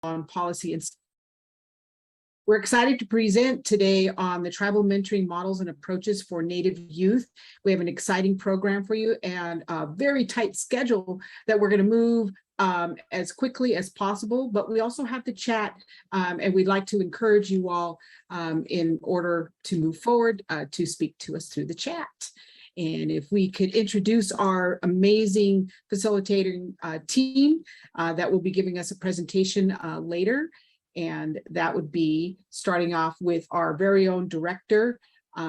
on Policy Institute. We're excited to present today on the tribal mentoring models and approaches for Native youth. We have an exciting program for you and a very tight schedule that we're going to move as quickly as possible, but we also have to chat and we'd like to encourage you all in order to move forward to speak to us through the chat. And if we could introduce our amazing facilitating team that will be giving us a presentation later. And that would be starting off with our very own director,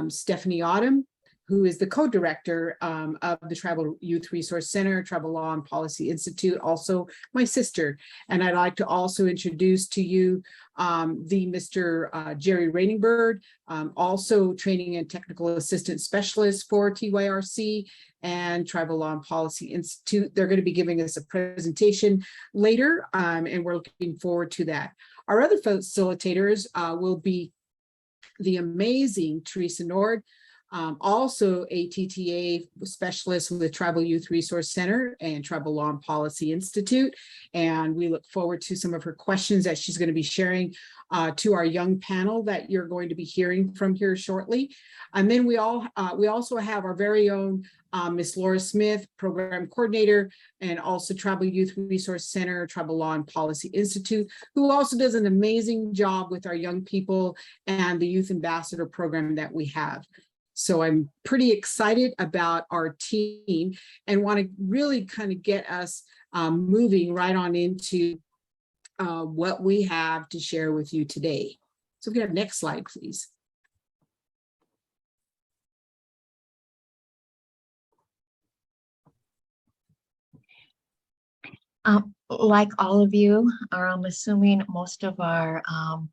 Stephanie Autumn, who is the co-director of the Tribal Youth Resource Center, Tribal Law and Policy Institute, also my sister. And I'd like to also introduce to you the Mr. Jeri Rainingbird, also Training and Technical Assistant Specialist for TYRC and Tribal Law and Policy Institute. They're going to be giving us a presentation later, and we're looking forward to that. Our other facilitators will be the amazing Teresa Nord, also a TTA specialist with the Tribal Youth Resource Center and Tribal Law and Policy Institute. And we look forward to some of her questions that she's going to be sharing to our young panel that you're going to be hearing from here shortly. And then we also have our very own Miss Laura Smith, Program Coordinator, and also Tribal Youth Resource Center, Tribal Law and Policy Institute, who also does an amazing job with our young people and the Youth Ambassador program that we have. So I'm pretty excited about our team and want to really kind of get us moving right on into what we have to share with you today. So we have next slide, please. Like all of you, I'm assuming most of our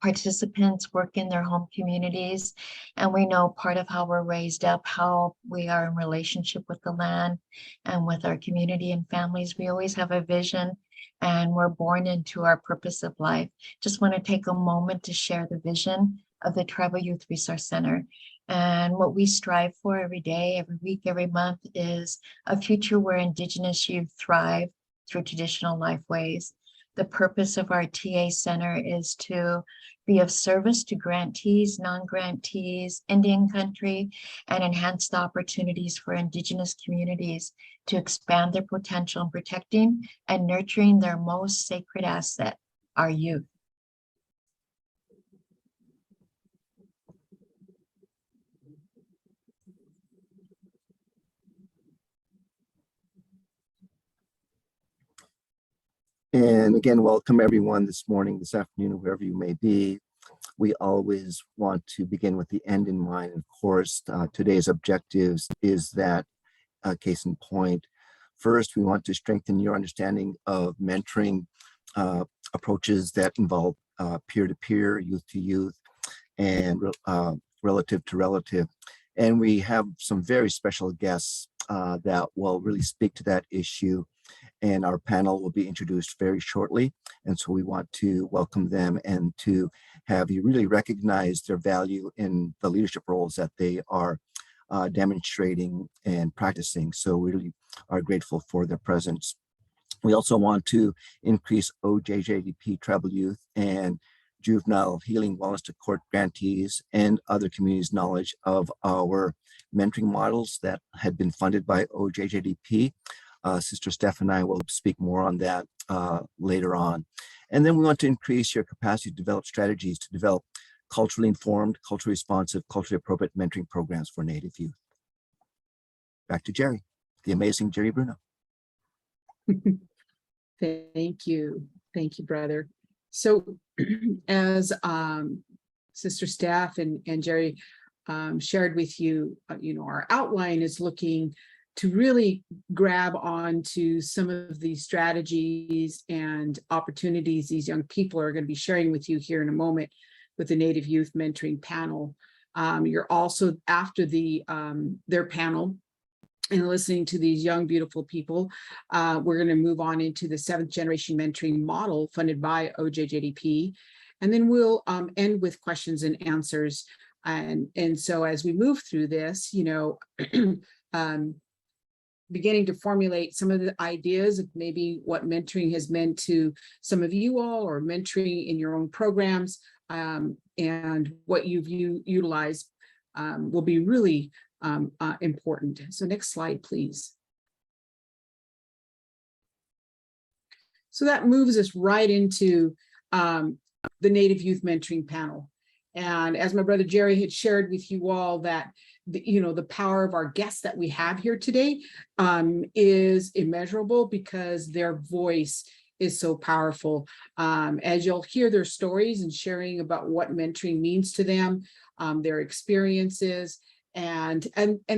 participants work in their home communities, and we know part of how we're raised up, how we are in relationship with the land and with our community and families. We always have a vision and we're born into our purpose of life. Just want to take a moment to share the vision of the Tribal Youth Resource Center. And what we strive for every day, every week, every month is a future where Indigenous youth thrive through traditional life ways. The purpose of our TA Center is to be of service to grantees, non-grantees, Indian country, and enhance the opportunities for Indigenous communities to expand their potential in protecting and nurturing their most sacred asset, our youth. And again, welcome everyone this morning, this afternoon, wherever you may be. We always want to begin with the end in mind. Of course, today's objectives is that case in point. First, we want to strengthen your understanding of mentoring approaches that involve peer-to-peer, youth-to-youth, and relative to relative. And we have some very special guests that will really speak to that issue. And our panel will be introduced very shortly. And so we want to welcome them and to have you really recognize their value in the leadership roles that they are demonstrating and practicing. So we really are grateful for their presence. We also want to increase OJJDP tribal youth and juvenile healing wellness to court grantees and other communities' knowledge of our mentoring models that had been funded by OJJDP. Sister Steph and I will speak more on that later on. And then we want to increase your capacity to develop strategies to develop culturally informed, culturally responsive, culturally appropriate mentoring programs for Native youth. Back to Jeri, the amazing Jeri Bruno. Thank you, brother. So as Sister Steph and Jeri shared with you, our outline is looking to really grab onto some of these strategies and opportunities these young people are going to be sharing with you here in a moment with the Native Youth Mentoring Panel. You're also, after their panel and listening to these young, beautiful people, we're going to move on into the 7th generation mentoring model funded by OJJDP. And then we'll end with questions and answers. And so as we move through this, beginning to formulate some of the ideas of maybe what mentoring has meant to some of you all, or mentoring in your own programs, and what you've utilized will be really important. So next slide, please. So that moves us right into the Native Youth Mentoring Panel. And as my brother Gerry had shared with you all, that the power of our guests that we have here today is immeasurable, because their voice is so powerful. As you'll hear their stories and sharing about what mentoring means to them, their experiences, and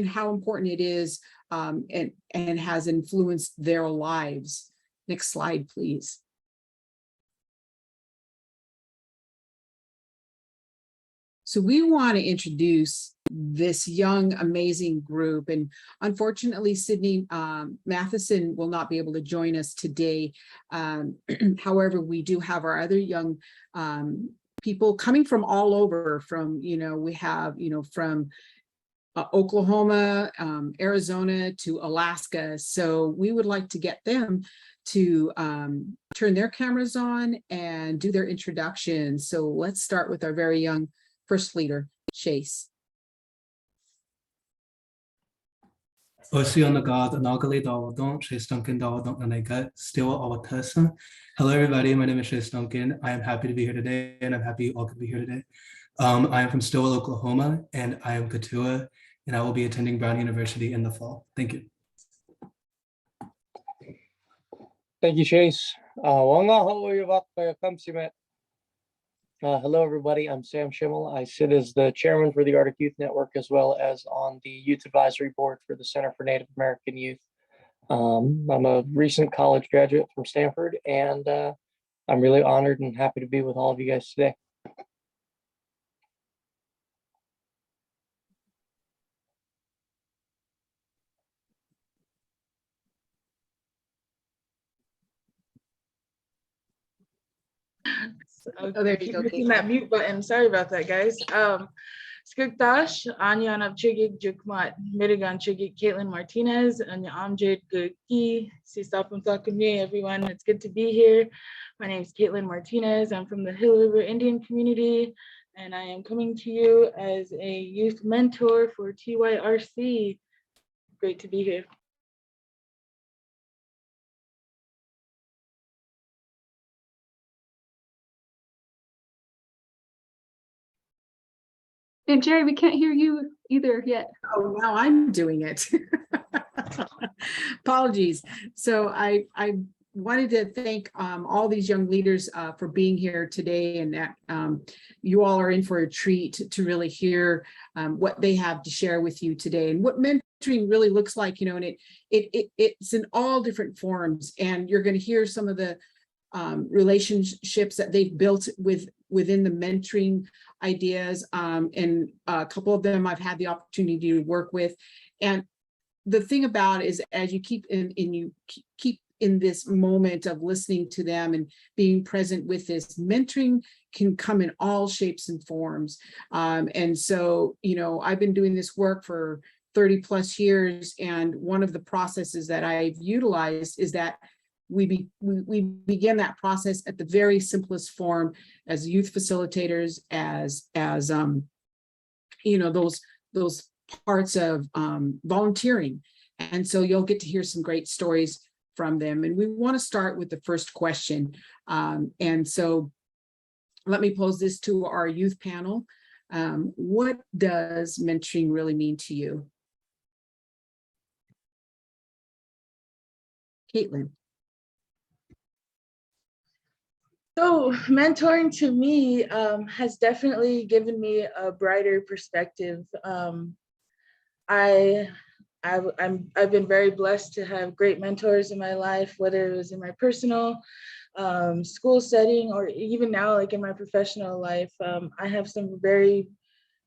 how important it is, and has influenced their lives. Next slide, please. So we want to introduce this young, amazing group. And unfortunately, Sydney Matheson will not be able to join us today. However, we do have our other young people coming from all over, from, we have, from Oklahoma, Arizona to Alaska. So we would like to get them to turn their cameras on and do their introduction. So let's start with our very young first leader, Shace. Hello everybody, my name is Shace Duncan. I am happy to be here today, and I'm happy you all could be here today. I am from Stillwell, Oklahoma, and I am Katua, and I will be attending Brown University in the fall. Thank you. Thank you, Shace. Hello, everybody. I'm Sam Schimmel. I sit as the chairman for the Arctic Youth Network, as well as on the Youth Advisory Board for the Center for Native American Youth. I'm a recent college graduate from Stanford, and I'm really honored and happy to be with all of you guys today. Oh, there you go. Hitting that mute button. Sorry about that, guys. Skugtash, Anya Chigig Jukmat, Mirigan Chigig, Kaitlin Martinez, and Amjad Guki, Sistapum Takumi, everyone. It's good to be here. My name is Kaitlin Martinez. I'm from the Hill River Indian community, and I am coming to you as a youth mentor for TYRC. Great to be here. And Jeri, we can't hear you either yet. Oh, now I'm doing it. Apologies. So I wanted to thank all these young leaders for being here today, and that you all are in for a treat to really hear what they have to share with you today, and what mentoring really looks like, and it's in all different forms, and you're going to hear some of the relationships that they've built within the mentoring ideas, and a couple of them I've had the opportunity to work with. And the thing about is, as you keep in this moment of listening to them and being present with this, mentoring can come in all shapes and forms. And so, I've been doing this work for 30 plus years, and one of the processes that I've utilized is that we begin that process at the very simplest form as youth facilitators, as those parts of volunteering. And so you'll get to hear some great stories from them. And we want to start with the first question. And so let me pose this to our youth panel. What does mentoring really mean to you? Kaitlin. So mentoring to me has definitely given me a brighter perspective. I've been very blessed to have great mentors in my life, whether it was in my personal school setting, or even now, like in my professional life. I have some very,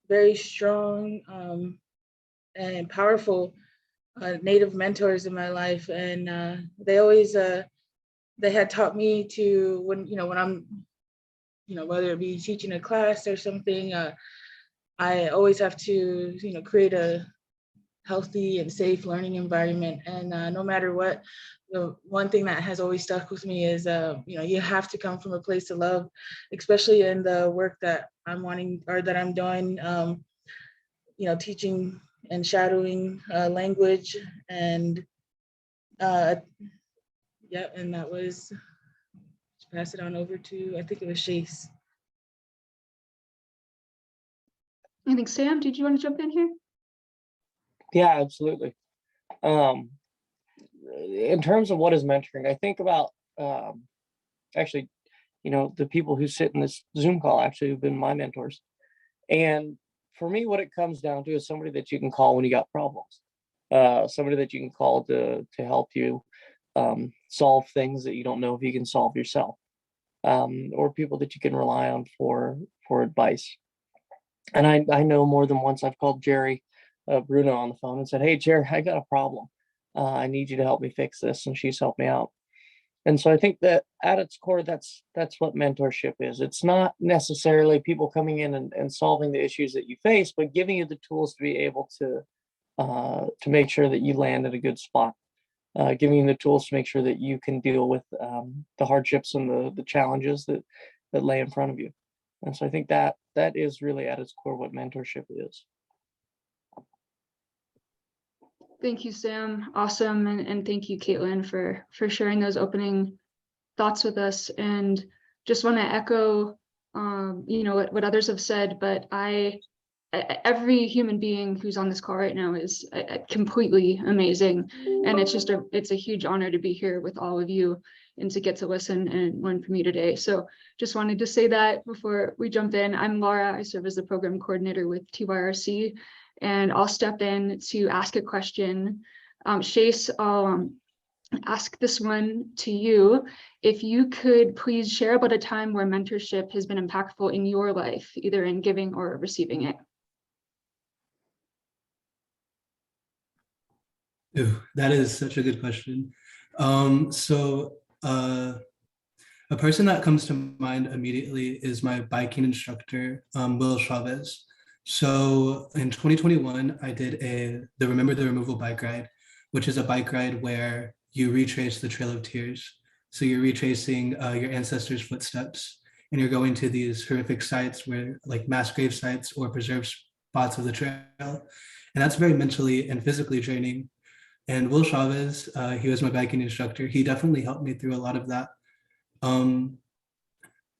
very strong and powerful Native mentors in my life, and they always they had taught me to, when I'm, whether it be teaching a class or something, I always have to, healthy and safe learning environment. And no matter what, the one thing that has always stuck with me is, you have to come from a place of love, especially in the work that I'm wanting or that I'm doing, teaching and shadowing language. And yeah, and that was, pass it on over to, I think it was Shace. I think Sam, did you want to jump in here? Yeah, absolutely. In terms of what is mentoring, I think about actually, the people who sit in this Zoom call actually have been my mentors. And for me, what it comes down to is somebody that you can call when you got problems, somebody that you can call to help you solve things that you don't know if you can solve yourself, or people that you can rely on for advice. And I know more than once I've called Jeri, Bruno, on the phone and said, "Hey, Jeri, I got a problem. I need you to help me fix this," and she's helped me out. And so I think that at its core, that's what mentorship is. It's not necessarily people coming in and solving the issues that you face, but giving you the tools to be able to make sure that you land at a good spot, giving you the tools to make sure that you can deal with the hardships and the challenges that lay in front of you. And so I think that is really at its core what mentorship is. Thank you, Sam. Awesome. And thank you, Kaitlin, for sharing those opening thoughts with us. And just want to echo, what others have said, but every human being who's on this call right now is completely amazing. And it's a huge honor to be here with all of you and to get to listen and learn from you today. So just wanted to say that before we jump in. I'm Laura. I serve as the program coordinator with TYRC, and I'll step in to ask a question. Shace, I'll ask this one to you. If you could please share about a time where mentorship has been impactful in your life, either in giving or receiving it. Ooh, that is such a good question. A person that comes to mind immediately is my biking instructor, Will Chavez. So in 2021, I did the Remember the Removal bike ride, which is a bike ride where you retrace the Trail of Tears. So you're retracing your ancestors' footsteps, and you're going to these horrific sites where, like, mass grave sites or preserved spots of the trail. And that's very mentally and physically draining. And Will Chavez, he was my biking instructor. He definitely helped me through a lot of that.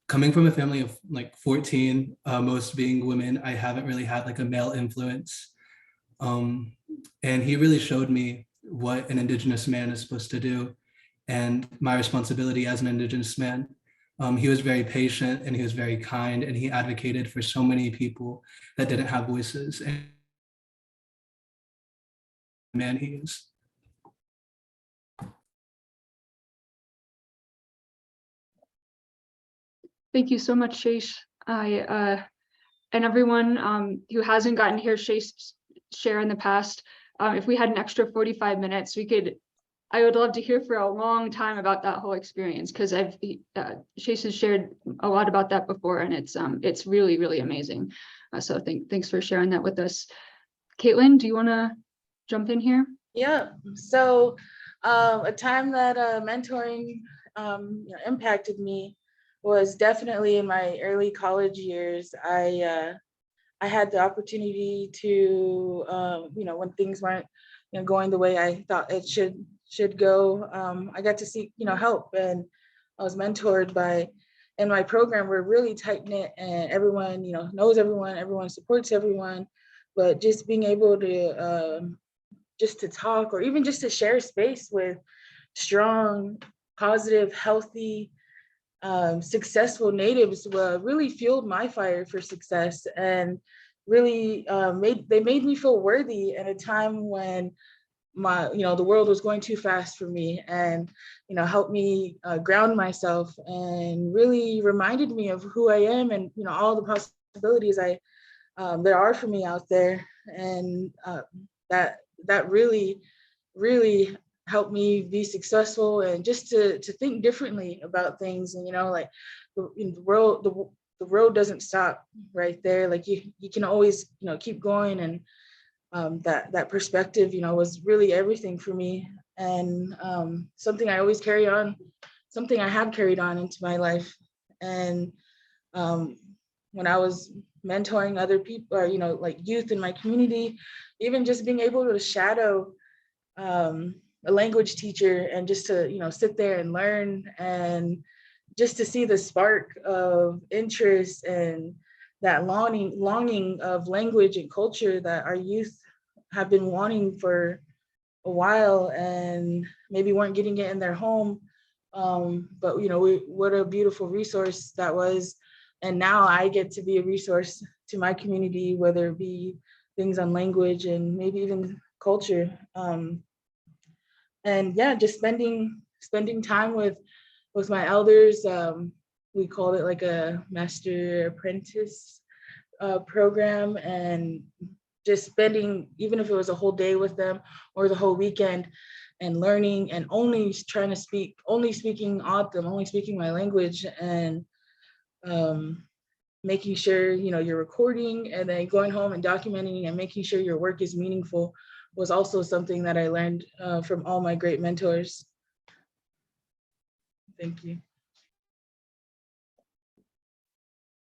Coming from a family of like 14, most being women, I haven't really had like a male influence. And he really showed me what an Indigenous man is supposed to do and my responsibility as an Indigenous man. He was very patient and he was very kind, and he advocated for so many people that didn't have voices. And man, he is. Thank you so much, Shace. And everyone who hasn't gotten to hear Shace share in the past, if we had an extra 45 minutes, I would love to hear for a long time about that whole experience, because Shace has shared a lot about that before, and it's really, really amazing. So thanks for sharing that with us. Kaitlin, do you want to jump in here? Yeah, so a time that mentoring impacted me was definitely in my early college years. I had the opportunity to, when things weren't going the way I thought it should go, I got to seek help, and I was mentored by. In my program, we're really tight knit, and everyone knows everyone supports everyone, but just being able to just to talk, or even just to share space with strong, positive, healthy, successful natives really fueled my fire for success, and really made me feel worthy at a time when the world was going too fast for me, and helped me ground myself, and really reminded me of who I am, and all the possibilities there are for me out there. And that really helped me be successful, and just to think differently about things. And like the road doesn't stop right there. Like you can always keep going, and that perspective, was really everything for me, and something I always carry on, something I have carried on into my life. And when I was mentoring other people, or like youth in my community, even just being able to shadow a language teacher and just to sit there and learn, and just to see the spark of interest and that longing of language and culture that our youth have been wanting for a while, and maybe weren't getting it in their home. But what a beautiful resource that was. And now I get to be a resource to my community, whether it be things on language and maybe even culture. And yeah, just spending time with my elders. We called it like a master apprentice program, and just spending, even if it was a whole day with them or the whole weekend, and learning, and only speaking Autumn, only speaking my language, and making sure you're recording, and then going home and documenting and making sure your work is meaningful was also something that I learned from all my great mentors. Thank you.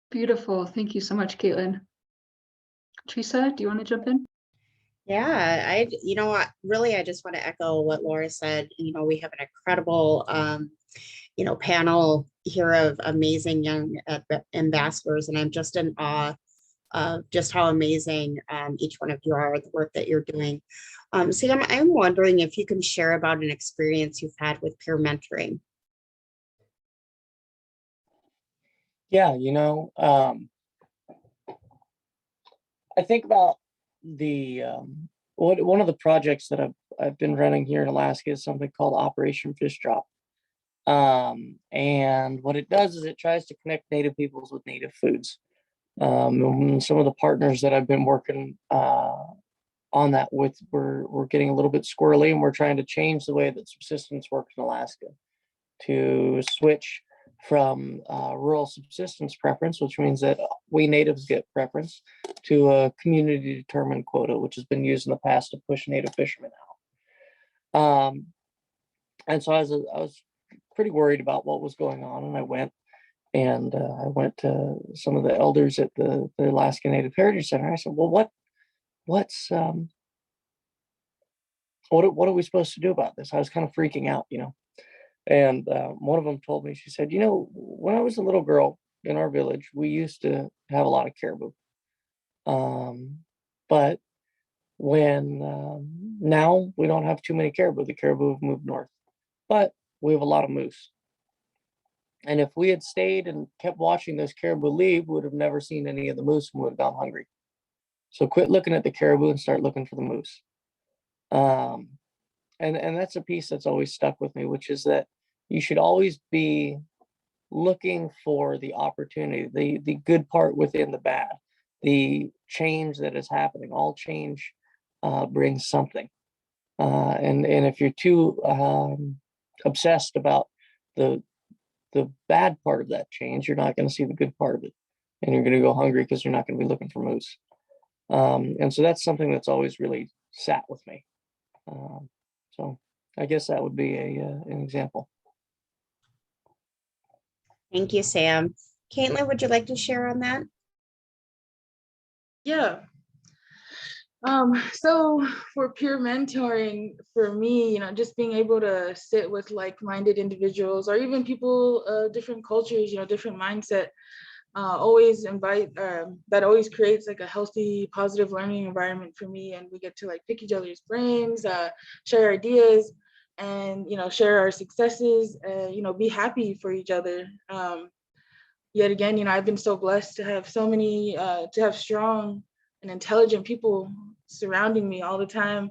Beautiful. Thank you so much, Kaitlin. Teresa, do you want to jump in? Yeah, really, I just want to echo what Laura said. We have an incredible, panel here of amazing young ambassadors, and I'm just in awe of just how amazing each one of you are, the work that you're doing. Sam, I'm wondering if you can share about an experience you've had with peer mentoring. Yeah, I think about the one of the projects that I've been running here in Alaska is something called Operation Fish Drop. And what it does is it tries to connect Native peoples with Native foods. And some of the partners that I've been working on that with, we're getting a little bit squirrely, and we're trying to change the way that subsistence works in Alaska, to switch from rural subsistence preference, which means that we natives get preference, to a community determined quota, which has been used in the past to push Native fishermen out. And so I was pretty worried about what was going on, and I went to some of the elders at the Alaska Native Heritage Center. I said, well, what are we supposed to do about this? I was kind of freaking out, And one of them told me, she said, when I was a little girl in our village, we used to have a lot of caribou. But when now we don't have too many caribou, the caribou have moved north, but we have a lot of moose. And if we had stayed and kept watching those caribou leave, we would have never seen any of the moose and would have gone hungry. So quit looking at the caribou and start looking for the moose. And that's a piece that's always stuck with me, which is that you should always be looking for the opportunity, the good part within the bad, the change that is happening. All change brings something. And if you're too obsessed about the bad part of that change, you're not going to see the good part of it. And you're going to go hungry because you're not going to be looking for moose. And so that's something that's always really sat with me. So I guess that would be an example. Thank you, Sam. Kaitlin, would you like to share on that? Yeah. So for peer mentoring, for me, just being able to sit with like-minded individuals, or even people, different cultures, different mindset, always that always creates like a healthy, positive learning environment for me. And we get to like pick each other's brains, share ideas, and share our successes, and be happy for each other. Yet again, I've been so blessed to have so many, to have strong and intelligent people surrounding me all the time,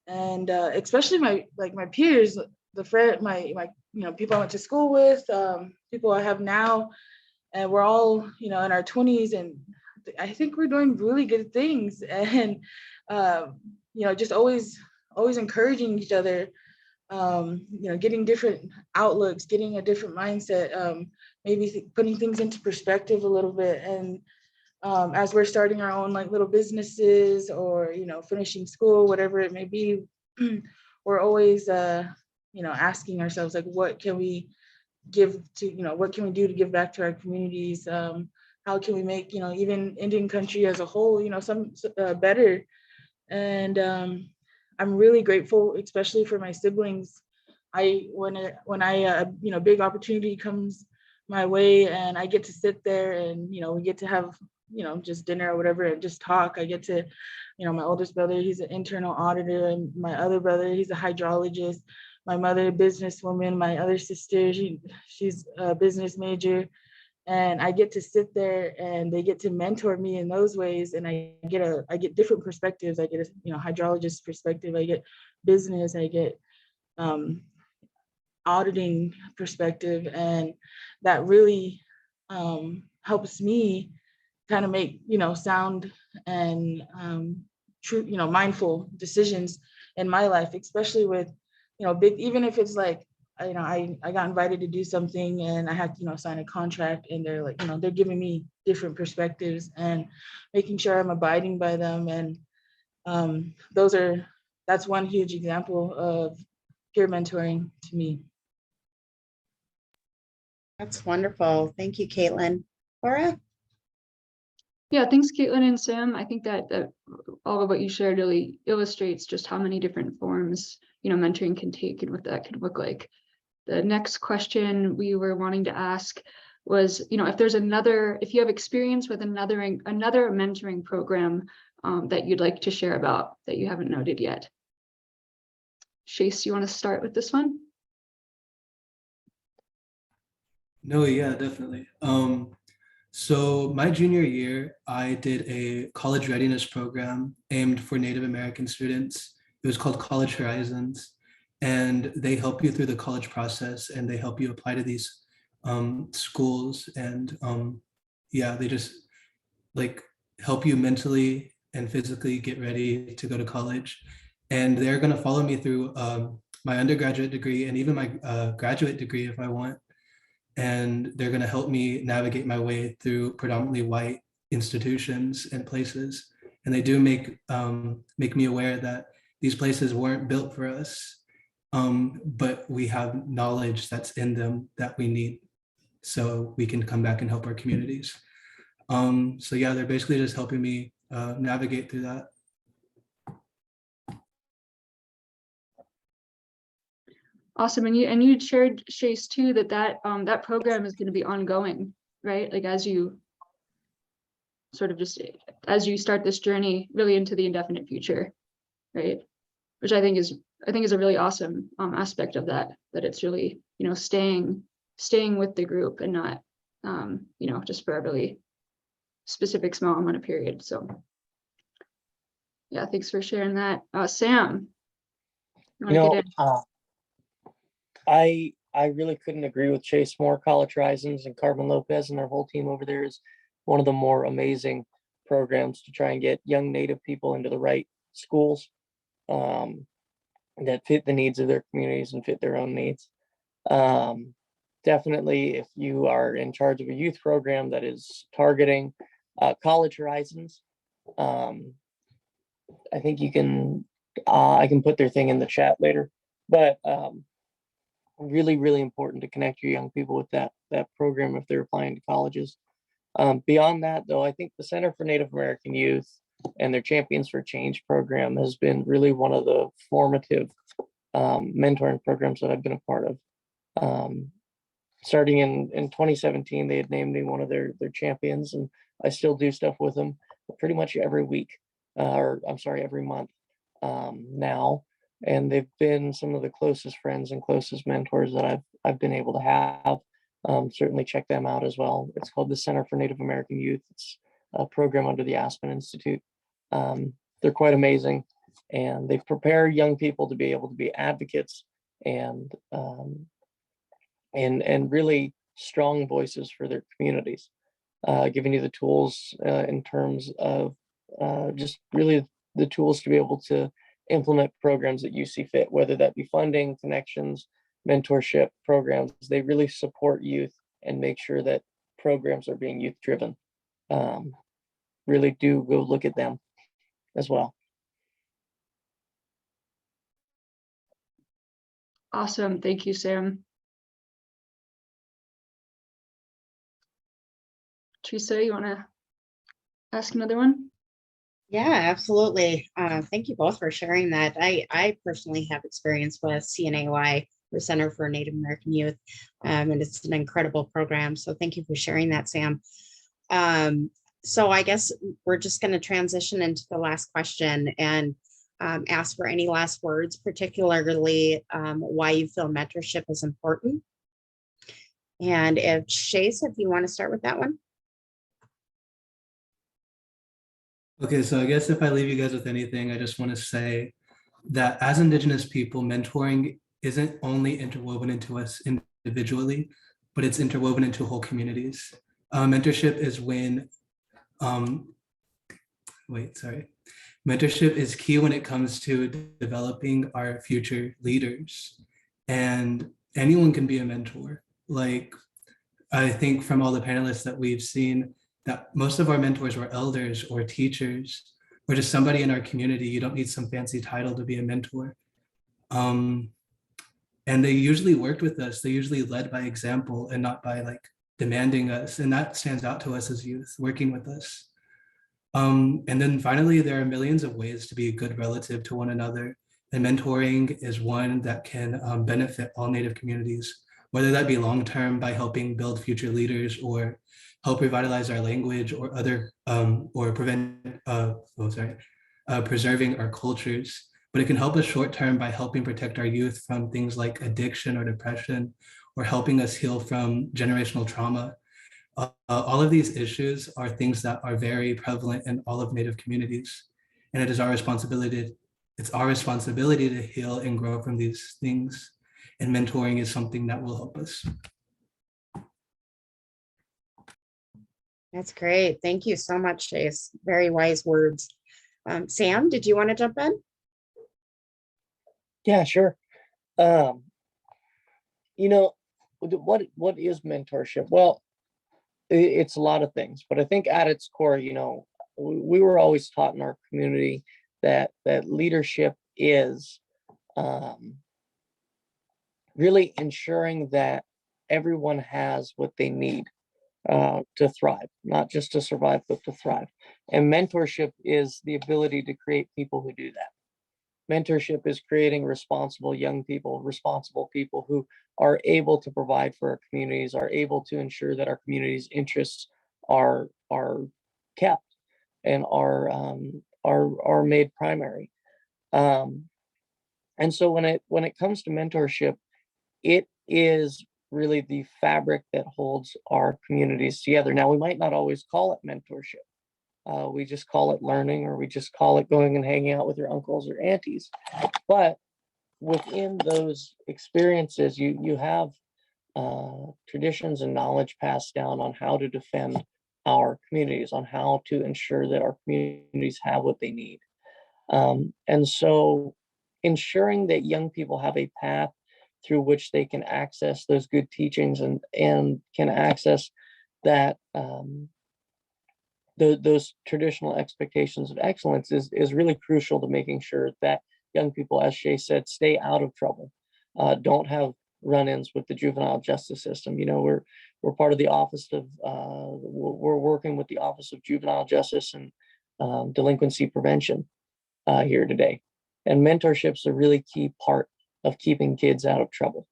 and especially my peers, my people I went to school with, people I have now, and we're all in our 20s, and I think we're doing really good things, and just always encouraging each other, getting different outlooks, getting a different mindset, maybe putting things into perspective a little bit, and as we're starting our own like little businesses or, you know, finishing school, whatever it may be, we're always, you know, asking ourselves, like, what can we give to, you know, what can we do to give back to our communities? How can we make, you know, even Indian country as a whole, you know, some better? And I'm really grateful, especially for my siblings. When I you know, big opportunity comes my way and I get to sit there and, you know, we get to have, you know, just dinner or whatever and just talk. I get to, you know, my oldest brother, he's an internal auditor, and my other brother, he's a hydrologist. My mother, a businesswoman. My other sister, she's a business major. And I get to sit there and they get to mentor me in those ways. And I get different perspectives. I get a, you know, hydrologist perspective. I get business. I get auditing perspective. And that really helps me kind of make, you know, sound and true, you know, mindful decisions in my life, especially with, you know, big, even if it's like, you know, I got invited to do something and I had to, you know, sign a contract, and they're like, you know, they're giving me different perspectives and making sure I'm abiding by them. And that's one huge example of peer mentoring to me. That's wonderful. Thank you, Kaitlin. Laura? Yeah, thanks, Kaitlin and Sam. I think that all of what you shared really illustrates just how many different forms, you know, mentoring can take and what that could look like. The next question we were wanting to ask was, you know, if you have experience with another mentoring program that you'd like to share about that you haven't noted yet. Shace, you want to start with this one? No, yeah, definitely. So my junior year, I did a college readiness program aimed for Native American students. It was called College Horizons, and they help you through the college process and they help you apply to these schools. And yeah, they just like help you mentally and physically get ready to go to college. And they're gonna follow me through my undergraduate degree and even my graduate degree if I want. And they're going to help me navigate my way through predominantly white institutions and places. And they do make me aware that these places weren't built for us, but we have knowledge that's in them that we need, so we can come back and help our communities. So yeah, they're basically just helping me navigate through that. Awesome. And you shared, Shace, too, that program is going to be ongoing, right? Like as you start this journey really into the indefinite future, right? Which I think is a really awesome aspect of that it's really, you know, staying with the group and not, you know, just for a really specific small amount of period. So yeah, thanks for sharing that. Sam, you You wanna know, get in? I really couldn't agree with Chase more. College Horizons and Carmen Lopez and their whole team over there is one of the more amazing programs to try and get young Native people into the right schools that fit the needs of their communities and fit their own needs. Definitely, if you are in charge of a youth program that is targeting College Horizons, I think you can, I can put their thing in the chat later, but really, really important to connect your young people with that program if they're applying to colleges. Beyond that, though, I think the Center for Native American Youth and their Champions for Change program has been really one of the formative mentoring programs that I've been a part of. Starting in 2017, they had named me one of their champions, and I still do stuff with them pretty much every week, or I'm sorry, every month now. And they've been some of the closest friends and closest mentors that I've been able to have. Certainly check them out as well. It's called the Center for Native American Youth. It's a program under the Aspen Institute. They're quite amazing, and they prepare young people to be able to be advocates and really strong voices for their communities, giving you the tools in terms of just really the tools to be able to implement programs that you see fit, whether that be funding, connections, mentorship programs. They really support youth and make sure that programs are being youth driven. really do go look at them as well. Awesome. Thank you, Sam. Teresa, you want to ask another one? Yeah, absolutely. Thank you both for sharing that. I personally have experience with CNAY, the Center for Native American Youth, and it's an incredible program. So thank you for sharing that, Sam. So I guess we're just going to transition into the last question and ask for any last words, particularly why you feel mentorship is important. And if Shace, if you want to start with that one. Okay, so I guess if I leave you guys with anything, I just want to say that as Indigenous people, mentoring isn't only interwoven into us individually, but it's interwoven into whole communities. Mentorship is when, mentorship is key when it comes to developing our future leaders. And anyone can be a mentor. Like, I think from all the panelists that we've seen, that most of our mentors were elders or teachers or just somebody in our community. You don't need some fancy title to be a mentor. And they usually worked with us. They usually led by example and not by like demanding us. And that stands out to us as youth, working with us. And then finally, there are millions of ways to be a good relative to one another. And mentoring is one that can benefit all Native communities, whether that be long-term by helping build future leaders or help revitalize our language or other, or preserving our cultures. But it can help us short-term by helping protect our youth from things like addiction or depression, or helping us heal from generational trauma. All of these issues are things that are very prevalent in all of Native communities. And it is our responsibility, to heal and grow from these things. And mentoring is something that will help us. That's great. Thank you so much, Shace. Very wise words. Sam, did you want to jump in? Yeah, sure. You know, what is mentorship? Well, it's a lot of things, but I think at its core, you know, we were always taught in our community that leadership is really ensuring that everyone has what they need to thrive, not just to survive, but to thrive. And mentorship is the ability to create people who do that. Mentorship is creating responsible young people, responsible people who are able to provide for our communities, are able to ensure that our community's interests are kept and are made primary. And so when it comes to mentorship, it is really the fabric that holds our communities together. Now, we might not always call it mentorship. We just call it learning, or we just call it going and hanging out with your uncles or aunties. But within those experiences, you have traditions and knowledge passed down on how to defend our communities, on how to ensure that our communities have what they need. And so ensuring that young people have a path through which they can access those good teachings and can access that those traditional expectations of excellence is really crucial to making sure that young people, as Shace said, stay out of trouble, don't have run-ins with the juvenile justice system. You know, we're part of the office of, we're working with the Office of Juvenile Justice and Delinquency Prevention here today. And mentorship's a really key part of keeping kids out of trouble.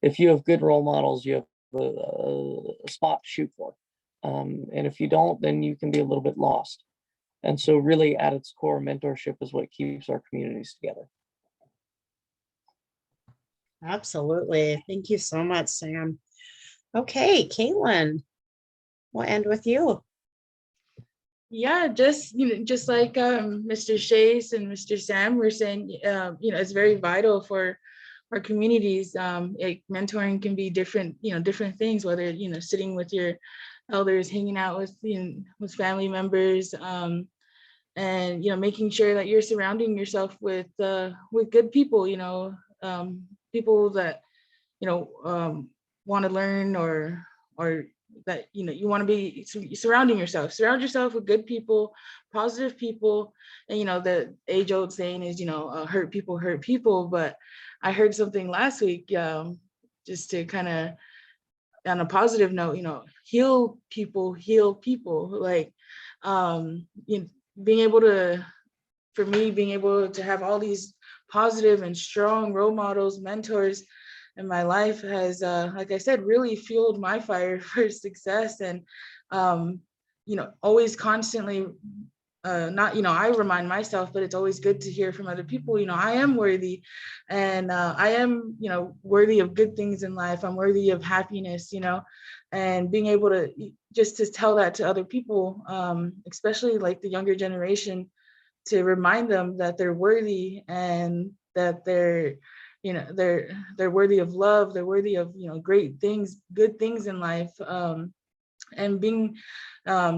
If you have good role models, you have a spot to shoot for. And if you don't, then you can be a little bit lost. And so really at its core, mentorship is what keeps our communities together. Absolutely. Thank you so much, Sam. Okay, Kaitlin, we'll end with you. Yeah, just just like Mr. Shace and Mr. Sam were saying, it's very vital for our communities. Mentoring can be different, different things, whether sitting with your elders, hanging out with with family members, and making sure that you're surrounding yourself with good people, people that want to learn or that, you know, you want to be surround yourself with good people, positive people. And, you know, the age old saying is, you know, hurt people. But I heard something last week, just to kind of, on a positive note, you know, heal people. Like, you know, being able to, for me, being able to have all these positive and strong role models, mentors in my life has, like I said, really fueled my fire for success. And, you know, always constantly, not, you know, I remind myself, but it's always good to hear from other people, you know, I am worthy, and I am, you know, worthy of good things in life. I'm worthy of happiness, you know, and being able to just to tell that to other people, especially like the younger generation, to remind them that they're worthy and that they're, you know, they're worthy of love, they're worthy of, you know, great things, good things in life. And being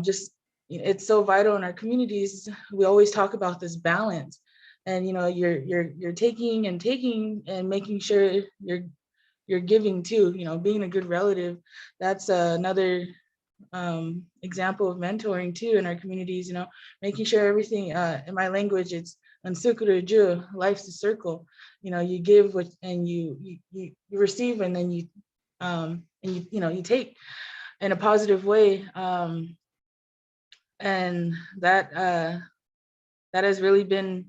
just, it's so vital in our communities. We always talk about this balance, and, you know, you're taking and making sure you're giving too, you know, being a good relative. That's another example of mentoring too in our communities, you know, making sure everything, in my language, it's unsukuru, life's a circle. You know, you give what, and you receive, and then you you know, you take in a positive way. And that has really been,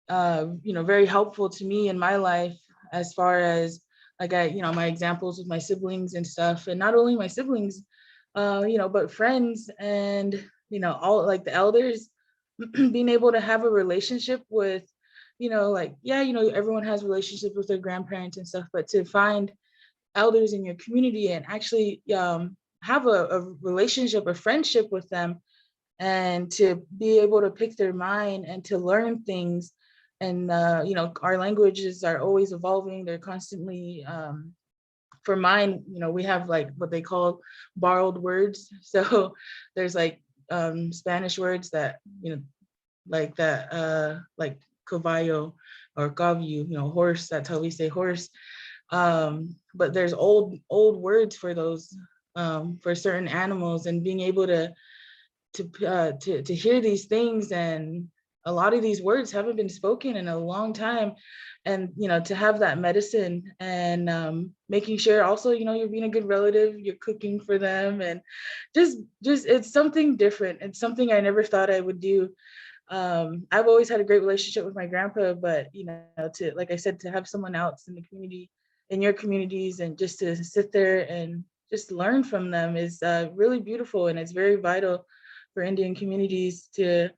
you know, very helpful to me in my life, as far as, like, you know, my examples with my siblings and stuff, and not only my siblings, you know, but friends, and, you know, all, like, the elders, being able to have a relationship with, you know, like, yeah, you know, everyone has relationships with their grandparents and stuff, but to find elders in your community and actually have a relationship, a friendship with them, and to be able to pick their mind and to learn things. And, you know, our languages are always evolving. They're constantly, for mine, you know, we have like what they call borrowed words. So there's like Spanish words that, you know, like that, like caballo or caballo, you know, horse, that's how we say horse. But there's old words for those, for certain animals, and being able to hear these things, and a lot of these words haven't been spoken in a long time, and, you know, to have that medicine, and making sure also, you know, you're being a good relative, you're cooking for them, and just it's something different. It's something I never thought I would do. I've always had a great relationship with my grandpa, but, you know, to, like I said, to have someone else in the community, in your communities, and just to sit there and just learn from them is really beautiful, and it's very vital for Indian communities to,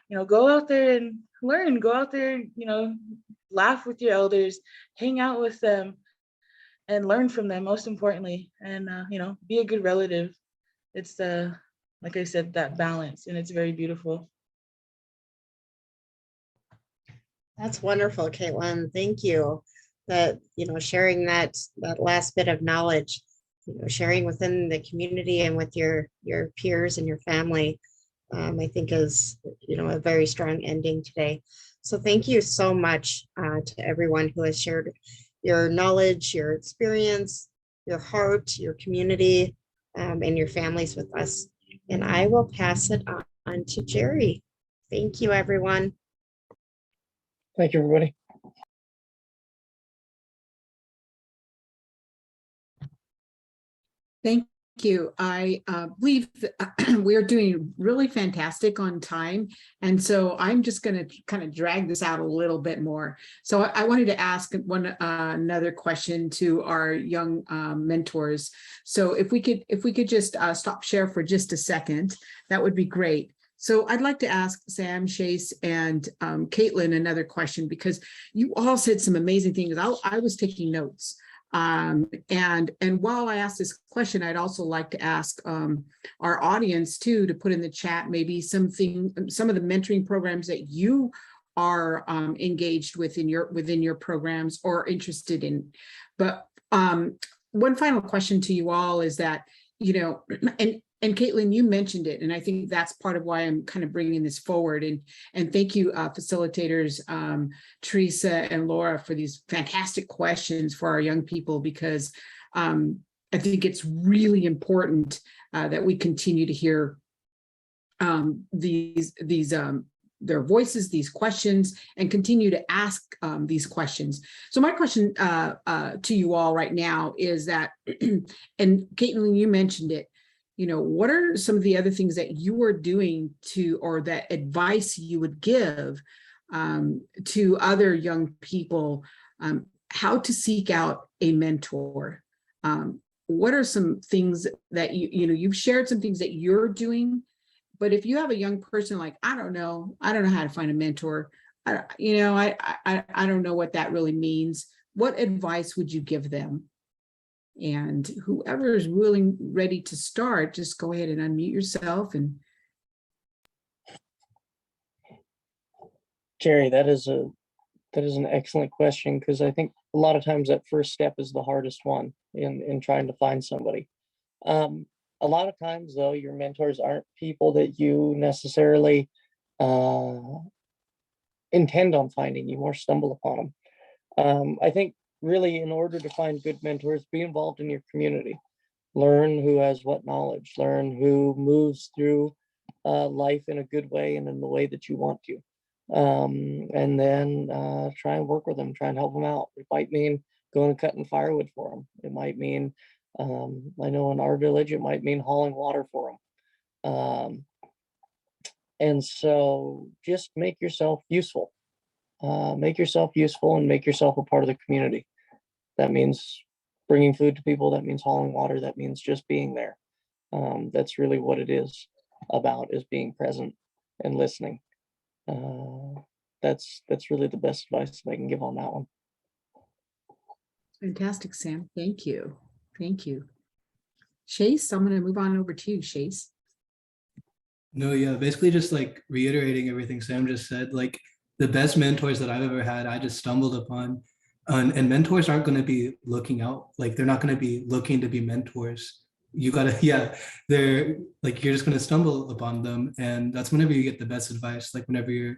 you know, go out there and learn, go out there, you know, laugh with your elders, hang out with them, and learn from them, most importantly, and, you know, be a good relative. It's, like I said, that balance, and it's very beautiful. That's wonderful, Kaitlin. Thank you. That, you know, sharing that last bit of knowledge, you know, sharing within the community and with your peers and your family, I think is, you know, a very strong ending today. So thank you so much to everyone who has shared your knowledge, your experience, your heart, your community, and your families with us. And I will pass it on to Jeri. Thank you, everyone. Thank you, everybody. Thank you. I believe that we're doing really fantastic on time. And so I'm just going to kind of drag this out a little bit more. So I wanted to ask another question to our young mentors. So if we could just stop share for just a second, that would be great. So I'd like to ask Sam, Shace, and Kaitlin another question, because you all said some amazing things. I was taking notes. And while I ask this question, I'd also like to ask our audience too, to put in the chat maybe some of the mentoring programs that you are engaged with within your programs or interested in. But one final question to you all is that, you know, and Kaitlin, you mentioned it, and I think that's part of why I'm kind of bringing this forward. And thank you, facilitators, Teresa and Laura, for these fantastic questions for our young people, because I think it's really important that we continue to hear their voices, these questions, and continue to ask these questions. So my question to you all right now is that, and Kaitlin, you mentioned it, you know, what are some of the other things that you are doing to, or that advice you would give to other young people, how to seek out a mentor? What are some things that you've shared some things that you're doing, but if you have a young person like, I don't know how to find a mentor, I don't know what that really means. What advice would you give them? And whoever is willing, ready to start, just go ahead and unmute yourself. And Jeri, that is an excellent question, because I think a lot of times that first step is the hardest one in trying to find somebody. A lot of times, though, your mentors aren't people that you necessarily intend on finding. You more stumble upon them. I think really, in order to find good mentors, be involved in your community. Learn who has what knowledge. Learn who moves through life in a good way and in the way that you want to. And then try and work with them, try and help them out. It might mean going and cutting firewood for them. It might mean, I know in our village, it might mean hauling water for them. And so just make yourself useful. Make yourself useful and make yourself a part of the community. That means bringing food to people. That means hauling water. That means just being there. That's really what it is about, is being present and listening. That's really the best advice that I can give on that one. fantastic, Sam. Thank you. Thank you. Shace, I'm going to move on over to you, Shace. No, yeah, basically just like reiterating everything Sam just said, like the best mentors that I've ever had, I just stumbled upon. And mentors aren't going to be looking out, like they're not going to be looking to be mentors. You gotta, yeah, they're like, you're just going to stumble upon them. And that's whenever you get the best advice, like whenever you're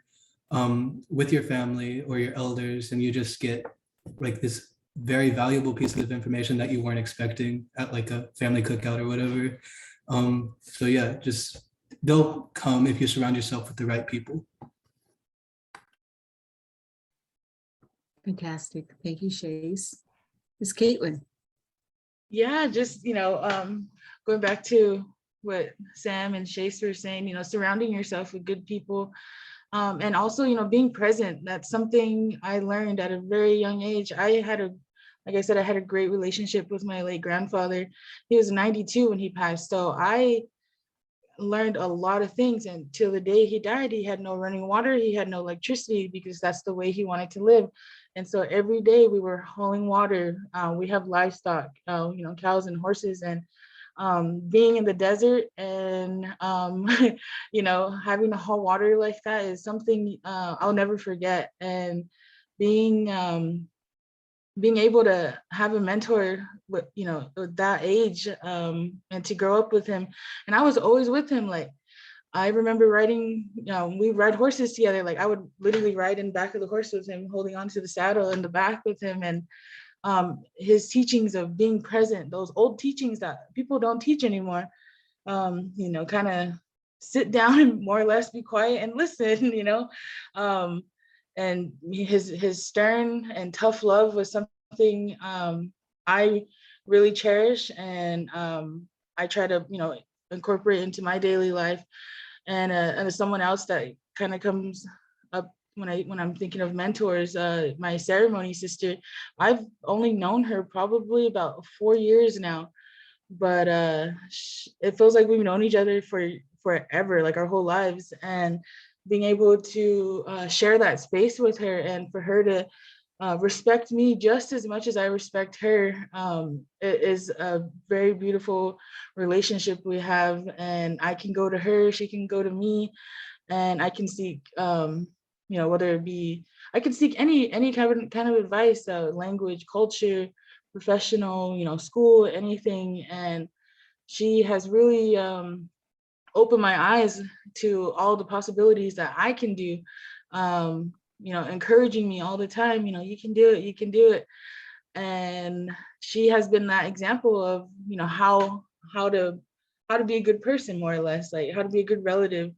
with your family or your elders, and you just get like this very valuable piece of information that you weren't expecting at like a family cookout or whatever. So yeah, just they'll come if you surround yourself with the right people. Fantastic. Thank you, Shace. Ms. Kaitlin. Yeah, just, going back to what Sam and Shace were saying, surrounding yourself with good people, and also, being present. That's something I learned at a very young age. Like I said, I had a great relationship with my late grandfather. He was 92 when he passed. So I learned a lot of things, and till the day he died, he had no running water, he had no electricity, because that's the way he wanted to live. And so every day we were hauling water. We have livestock, cows and horses, and being in the desert and having to haul water like that is something I'll never forget. And being able to have a mentor with that age, and to grow up with him. And I was always with him. Like, I remember riding, we ride horses together. Like, I would literally ride in the back of the horse with him, holding onto the saddle in the back with him. And his teachings of being present, those old teachings that people don't teach anymore, kind of sit down and more or less be quiet and listen, and his stern and tough love was something I really cherish, and I try to incorporate into my daily life. And as someone else that kind of comes up when I'm thinking of mentors, my ceremony sister, I've only known her probably about 4 years now, but it feels like we've known each other for forever, like our whole lives. And being able to share that space with her, and for her to respect me just as much as I respect her, it is a very beautiful relationship we have. And I can go to her, she can go to me, and I can seek, whether it be, I can seek any kind of advice, language, culture, professional, school, anything. And she has really opened my eyes to all the possibilities that I can do, encouraging me all the time, you can do it, you can do it. And she has been that example of, you know, how to be a good person, more or less, like how to be a good relative.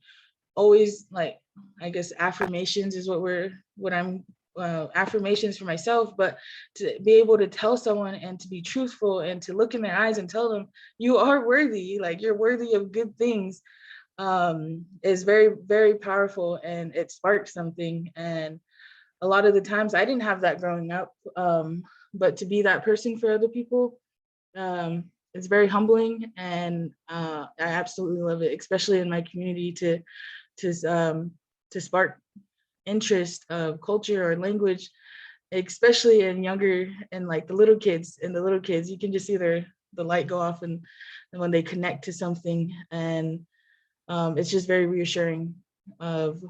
Always, like, I guess affirmations is what I'm affirmations for myself, but to be able to tell someone and to be truthful and to look in their eyes and tell them you are worthy, like you're worthy of good things, is very, very powerful, and it sparks something. And a lot of the times I didn't have that growing up, but to be that person for other people, it's very humbling, and I absolutely love it, especially in my community, to spark interest of culture or language, especially in younger, and like the little kids. You can just see the light go off, and when they connect to something, and it's just very reassuring of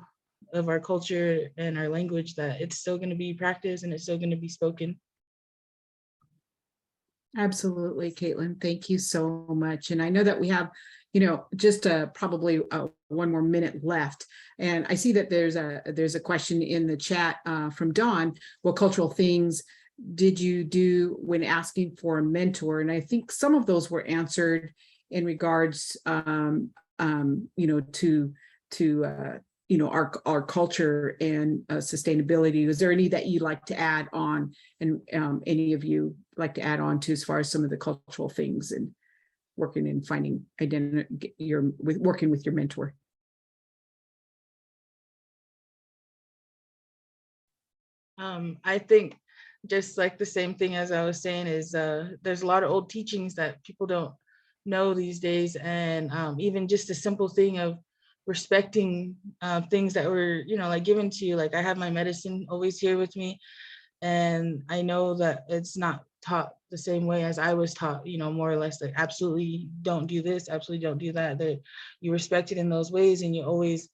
our culture and our language, that it's still going to be practiced and it's still going to be spoken. Absolutely, Kaitlin. Thank you so much. And I know that we have, you know, just probably one more minute left. And I see that there's a question in the chat from Dawn. What cultural things did you do when asking for a mentor? And I think some of those were answered in regards, you know, to you know, our culture and sustainability. Is there any that you'd like to add on, and any of you like to add on to, as far as some of the cultural things and working and finding identity, working with your mentor? I think just like the same thing as I was saying is there's a lot of old teachings that people don't know these days, and even just a simple thing of respecting things that were, you know, like given to you. Like I have my medicine always here with me, and I know that it's not taught the same way as I was taught, you know, more or less, like absolutely don't do this, absolutely don't do that, that you respect it in those ways, and you always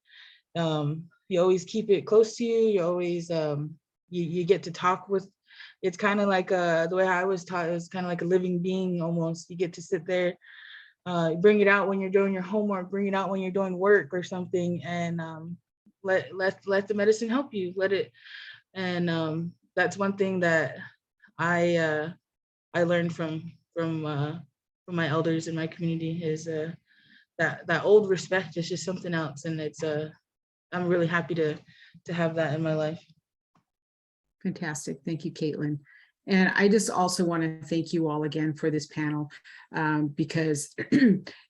keep it close to you. You always you get to talk with, it's kind of like the way I was taught, it was kind of like a living being almost. You get to sit there, bring it out when you're doing your homework, bring it out when you're doing work or something, and let the medicine help you, let it. And that's one thing that I learned from my elders in my community, is that old respect is just something else, and it's I'm really happy to have that in my life. Fantastic. Thank you, Kaitlin. And I just also want to thank you all again for this panel, because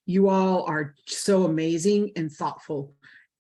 you all are so amazing and thoughtful.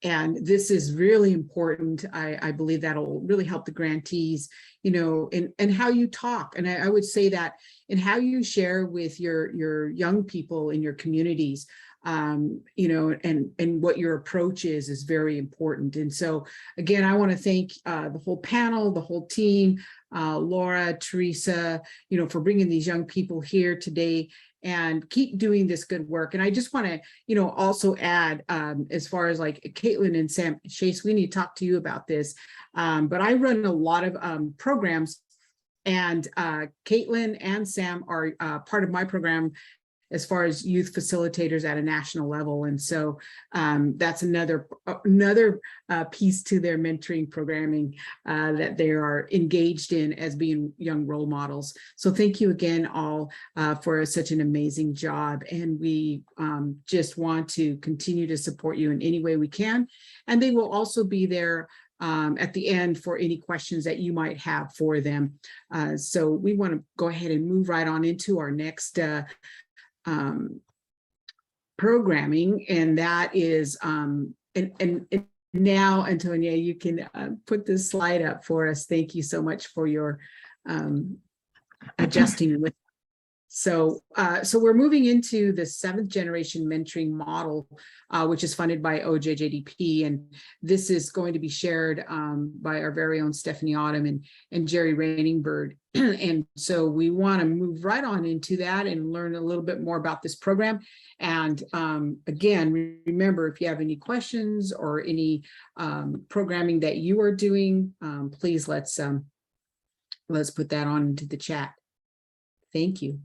And this is really important. I believe that'll really help the grantees, you know, and how you talk. And I would say that in how you share with your young people in your communities, you know, and what your approach is very important. And so again, I want to thank the whole panel, the whole team, Laura, Teresa, you know, for bringing these young people here today, and keep doing this good work. And I just want to, you know, also add, as far as like Kaitlin and Sam, Shace, we need to talk to you about this. But I run a lot of programs, and Kaitlin and Sam are part of my program as far as youth facilitators at a national level. And so that's another piece to their mentoring programming that they are engaged in as being young role models. So thank you again all for such an amazing job. And we just want to continue to support you in any way we can. And they will also be there at the end for any questions that you might have for them. So we want to go ahead and move right on into our next programming, and that is and now, Antonia, you can put this slide up for us. Thank you so much for your adjusting with. So we're moving into the 7th generation mentoring model, which is funded by OJJDP, and this is going to be shared by our very own Stephanie Autumn and Jeri Rainingbird. And so we want to move right on into that and learn a little bit more about this program. And again, remember, if you have any questions or any programming that you are doing, please let's put that on into the chat. Thank you.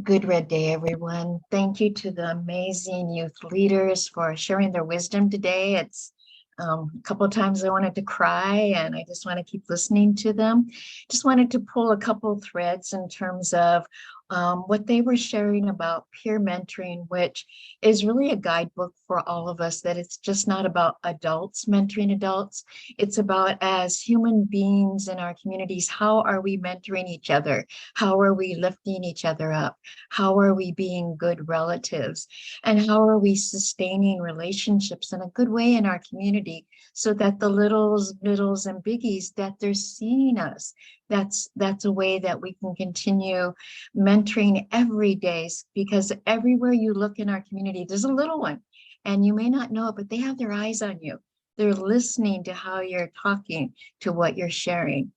Good Red Day, everyone. Thank you to the amazing youth leaders for sharing their wisdom today. It's A couple of times I wanted to cry, and I just want to keep listening to them. Just wanted to pull a couple threads in terms of what they were sharing about peer mentoring, which is really a guidebook for all of us, that it's just not about adults mentoring adults. It's about, as human beings in our communities, how are we mentoring each other? How are we lifting each other up? How are we being good relatives? And how are we sustaining relationships in a good way in our community, so that the littles, middles, and biggies, that they're seeing us. That's a way that we can continue mentoring every day, because everywhere you look in our community, there's a little one, and you may not know it, but they have their eyes on you. They're listening to how you're talking, to what you're sharing.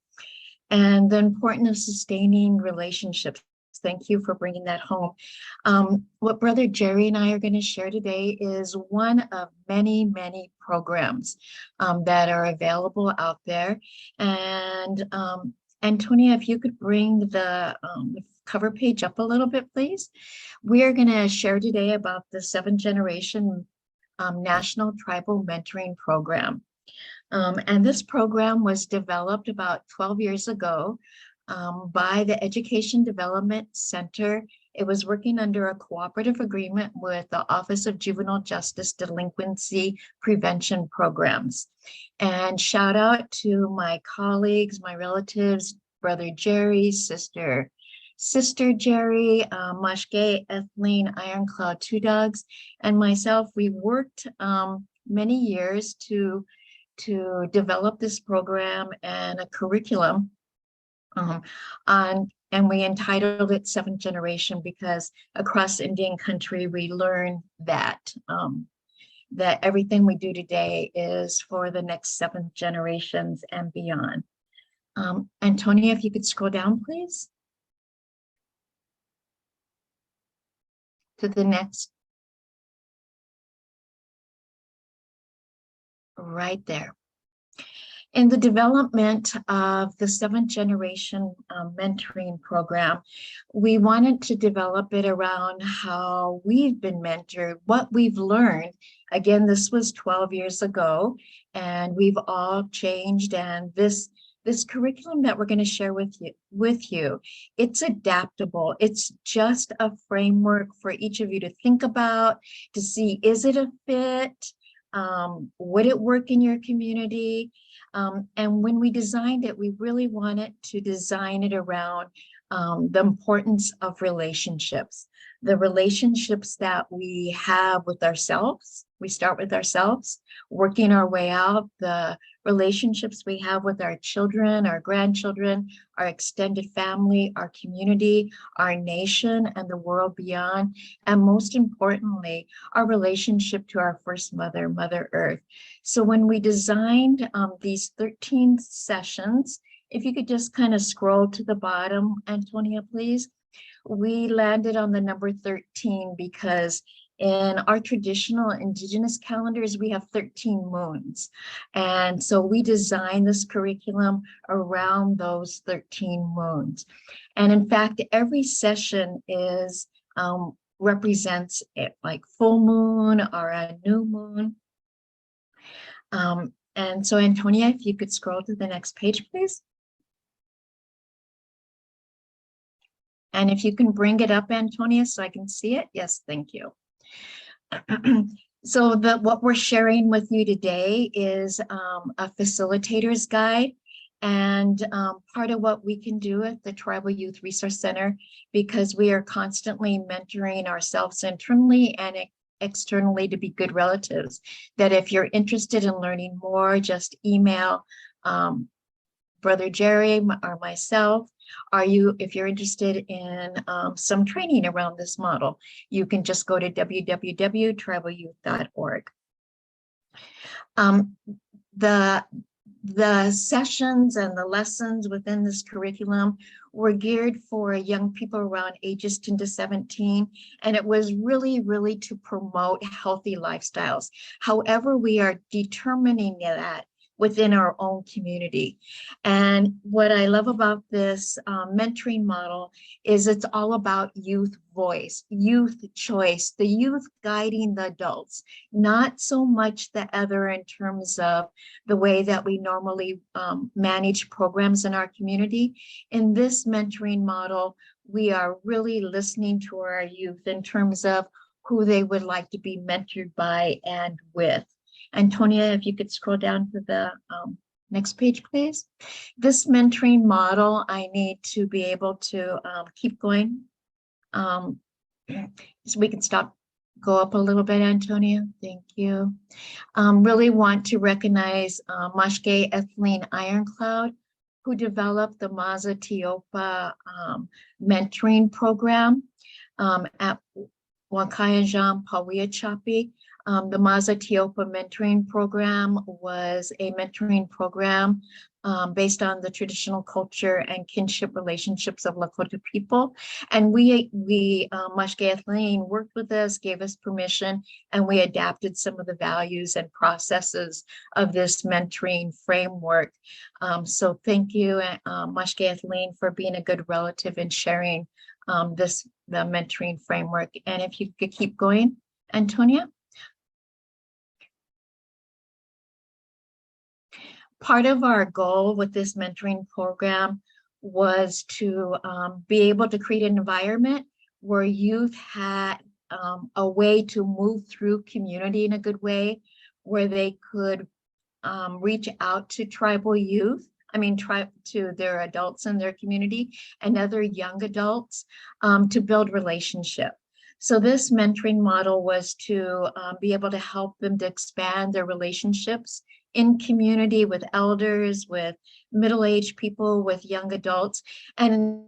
And the importance of sustaining relationships. Thank you for bringing that home. What Brother Gerry and I are going to share today is one of many, many programs that are available out there. And Antonia, if you could bring the cover page up a little bit, please. We are going to share today about the 7th Generation National Tribal Mentoring Program. And this program was developed about 12 years ago by the Education Development Center. It was working under a cooperative agreement with the Office of Juvenile Justice Delinquency Prevention Programs. And shout out to my colleagues, my relatives, Brother Gerry, Sister Jeri, Mashke, Ethline, Ironclaw, Two Dogs, and myself. We worked many years to develop this program and a curriculum and we entitled it 7th Generation, because across Indian country, we learn that that everything we do today is for the next 7th generations and beyond. Antonia, if you could scroll down, please. To the next. Right there. In the development of the 7th Generation mentoring program, we wanted to develop it around how we've been mentored, what we've learned. Again, this was 12 years ago, and we've all changed. And this curriculum that we're going to share with you, it's adaptable. It's just a framework for each of you to think about, to see, is it a fit? Would it work in your community? And when we designed it, we really wanted to design it around the importance of relationships, the relationships that we have with ourselves. We start with ourselves, working our way out, the relationships we have with our children, our grandchildren, our extended family, our community, our nation, and the world beyond. And most importantly, our relationship to our first mother, Mother Earth. So when we designed these 13 sessions, if you could just kind of scroll to the bottom, Antonia, please. We landed on the number 13 because in our traditional Indigenous calendars, we have 13 moons. And so we designed this curriculum around those 13 moons. And in fact, every session is represents it, like full moon or a new moon. And so Antonia, if you could scroll to the next page, please. And if you can bring it up, Antonia, so I can see it. Yes, thank you. So what we're sharing with you today is a facilitator's guide, and part of what we can do at the Tribal Youth Resource Center, because we are constantly mentoring ourselves internally and externally to be good relatives, that if you're interested in learning more, just email Brother Gerry or myself. If you're interested in some training around this model, you can just go to www.tribalyouth.org. The sessions and the lessons within this curriculum were geared for young people around ages 10 to 17, and it was really to promote healthy lifestyles. However, we are determining that within our own community. And what I love about this mentoring model is it's all about youth voice, youth choice, the youth guiding the adults, not so much the other in terms of the way that we normally manage programs in our community. In this mentoring model, we are really listening to our youth in terms of who they would like to be mentored by and with. Antonia, if you could scroll down to the next page, please. This mentoring model, I need to be able to keep going. So we can go up a little bit, Antonia. Thank you. Really want to recognize Mashke Ethylene Ironcloud, who developed the Maza Tiopa mentoring program at Wakayajan Pawia Chapi. The Maza Tiopa mentoring program was a mentoring program based on the traditional culture and kinship relationships of Lakota people. And Mashke Ethylene worked with us, gave us permission, and we adapted some of the values and processes of this mentoring framework. So thank you, Mashke Ethylene, for being a good relative and sharing the mentoring framework. And if you could keep going, Antonia. Part of our goal with this mentoring program was to be able to create an environment where youth had a way to move through community in a good way, where they could reach out to tribal youth, to their adults in their community and other young adults to build relationship. So this mentoring model was to be able to help them to expand their relationships in community with elders, with middle-aged people, with young adults. And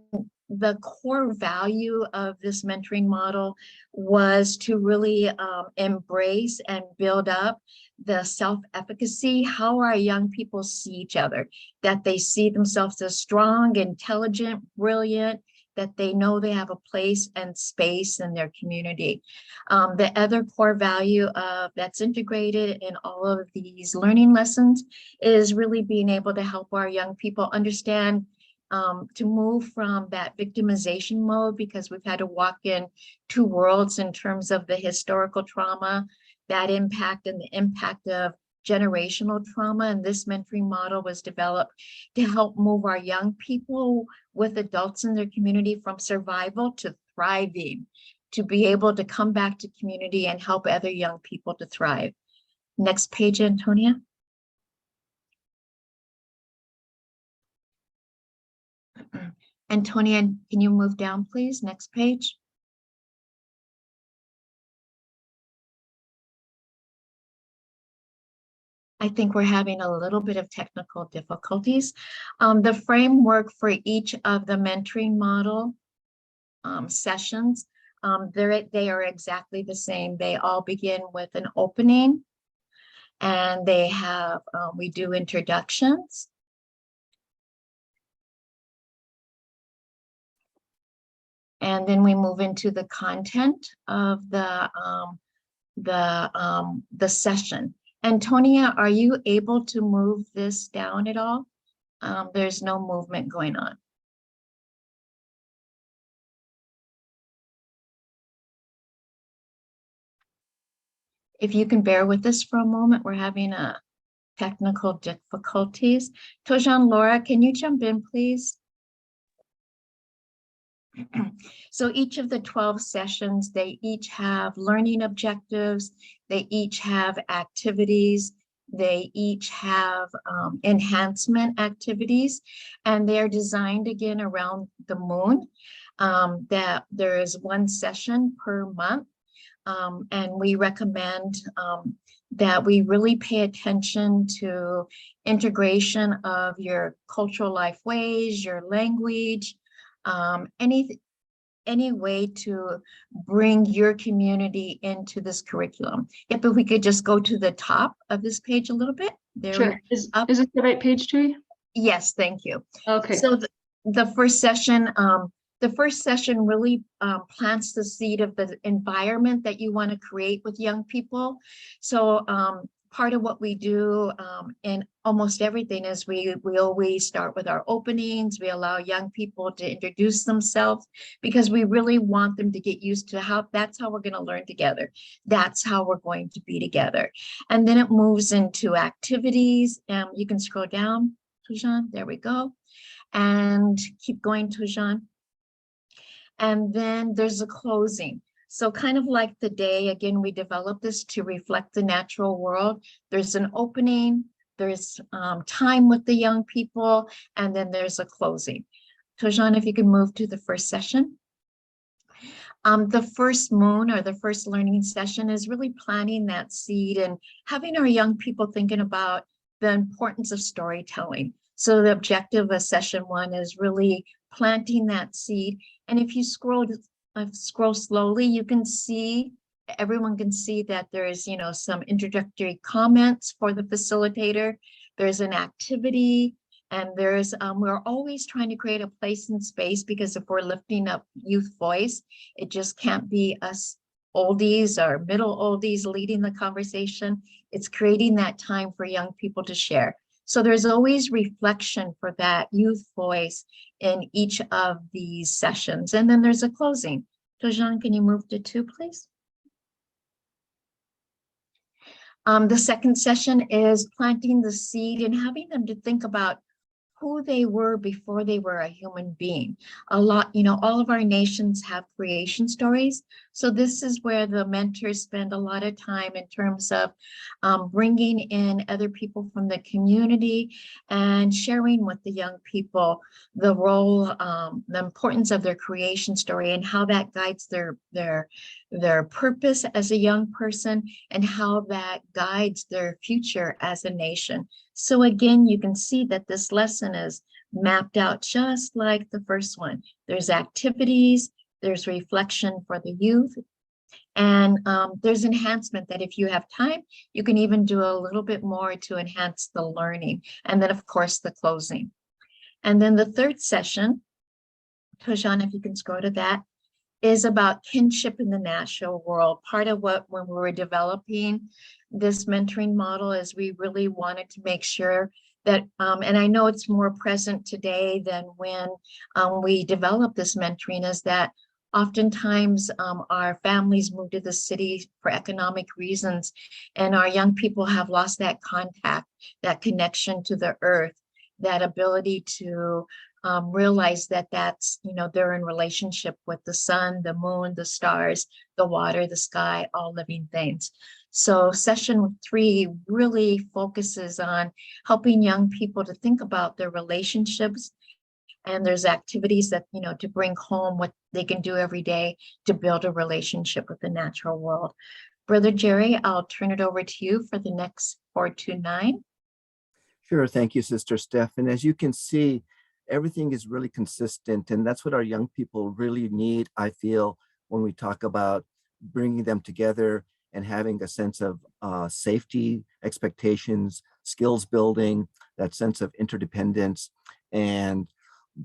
the core value of this mentoring model was to really embrace and build up the self-efficacy, how our young people see each other, that they see themselves as strong, intelligent, brilliant, that they know they have a place and space in their community. The other core value that's integrated in all of these learning lessons is really being able to help our young people understand to move from that victimization mode, because we've had to walk in two worlds in terms of the historical trauma, that impact, and the impact of generational trauma. And this mentoring model was developed to help move our young people with adults in their community from survival to thriving, to be able to come back to community and help other young people to thrive. Next page, Antonia. Antonia, can you move down, please? Next page. I think we're having a little bit of technical difficulties. The framework for each of the mentoring model sessions, they are exactly the same. They all begin with an opening, and they have, we do introductions. And then we move into the content of the session. Antonia, are you able to move this down at all? There's no movement going on. If you can bear with us for a moment, we're having technical difficulties. Tojan, Laura, can you jump in, please? So each of the 12 sessions, they each have learning objectives, they each have activities, they each have enhancement activities, and they're designed again around the moon, that there is one session per month. And we recommend that we really pay attention to integration of your cultural life ways, your language, any way to bring your community into this curriculum. If we could just go to the top of this page a little bit. There. Sure. Is this the right page, Jeri? Yes, thank you. Okay. So the first session really plants the seed of the environment that you want to create with young people. So part of what we do in almost everything is we always start with our openings. We allow young people to introduce themselves because we really want them to get used to how that's how we're going to learn together. That's how we're going to be together. And then it moves into activities. You can scroll down, Tujan. There we go. And keep going, Tujan. And then there's a closing. So kind of like the day, again, we developed this to reflect the natural world. There's an opening, there's time with the young people, and then there's a closing. Tojan, if you can move to the first session. The first moon or the first learning session is really planting that seed and having our young people thinking about the importance of storytelling. So the objective of session 1 is really planting that seed. And if you scroll slowly, you can see, everyone can see that there is, some introductory comments for the facilitator. There's an activity, and there's, we're always trying to create a place and space, because if we're lifting up youth voice, it just can't be us oldies or middle oldies leading the conversation. It's creating that time for young people to share. So there's always reflection for that youth voice in each of these sessions. And then there's a closing. Tojan, can you move to 2, please? The second session is planting the seed and having them to think about who they were before they were a human being. A lot, all of our nations have creation stories. So this is where the mentors spend a lot of time in terms of bringing in other people from the community and sharing with the young people the role, the importance of their creation story and how that guides their purpose as a young person and how that guides their future as a nation. So again, you can see that this lesson is mapped out just like the first one. There's activities, there's reflection for the youth, and there's enhancement that if you have time, you can even do a little bit more to enhance the learning. And then of course, the closing. And then the third session, Tojan, if you can scroll to that, is about kinship in the natural world. Part of what, when we were developing this mentoring model, is we really wanted to make sure that, and I know it's more present today than when we developed this mentoring, is that oftentimes our families move to the city for economic reasons, and our young people have lost that contact, that connection to the earth, that ability to realize that that's, they're in relationship with the sun, the moon, the stars, the water, the sky, all living things. So session 3 really focuses on helping young people to think about their relationships. And there's activities that, to bring home what they can do every day to build a relationship with the natural world. Brother Gerry, I'll turn it over to you for the next 4 to 9. Sure. Thank you, Sister Steph. And as you can see, everything is really consistent. And that's what our young people really need, I feel, when we talk about bringing them together and having a sense of safety, expectations, skills building, that sense of interdependence, and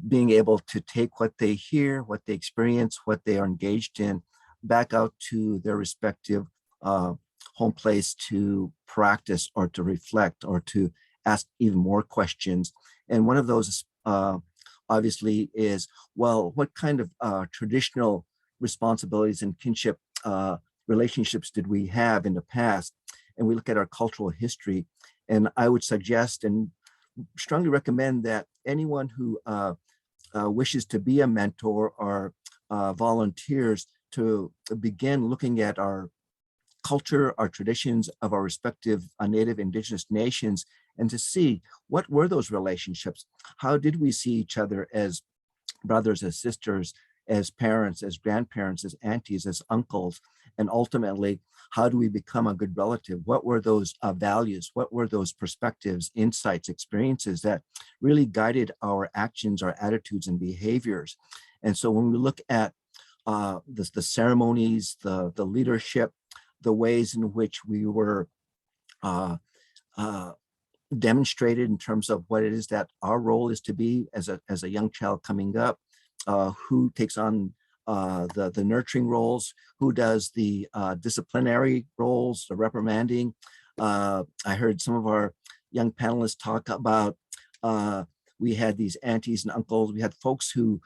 being able to take what they hear, what they experience, what they are engaged in, back out to their respective home place to practice or to reflect or to ask even more questions. And one of those obviously is, well, what kind of traditional responsibilities and kinship relationships did we have in the past? And we look at our cultural history, and I would suggest and strongly recommend that anyone who wishes to be a mentor or volunteers to begin looking at our culture, our traditions of our respective Native Indigenous nations, and to see what were those relationships. How did we see each other as brothers, as sisters, as parents, as grandparents, as aunties, as uncles, and ultimately, how do we become a good relative? What were those values? What were those perspectives, insights, experiences that really guided our actions, our attitudes, and behaviors? And so when we look at the ceremonies, the leadership, the ways in which we were demonstrated in terms of what it is that our role is to be as a young child coming up, who takes on the nurturing roles, who does the disciplinary roles, the reprimanding, I heard some of our young panelists talk about, we had these aunties and uncles, we had folks who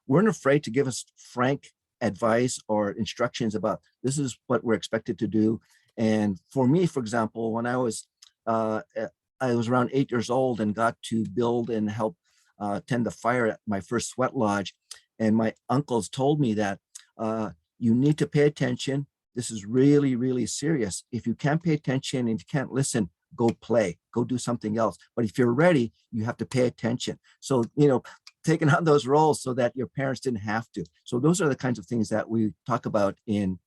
weren't afraid to give us frank advice or instructions about this is what we're expected to do. And for me, for example, when I was around 8 years old and got to build and help tend the fire at my first sweat lodge. And my uncles told me that you need to pay attention. This is really, really serious. If you can't pay attention and if you can't listen, go play, go do something else. But if you're ready, you have to pay attention. So, taking on those roles so that your parents didn't have to. So those are the kinds of things that we talk about in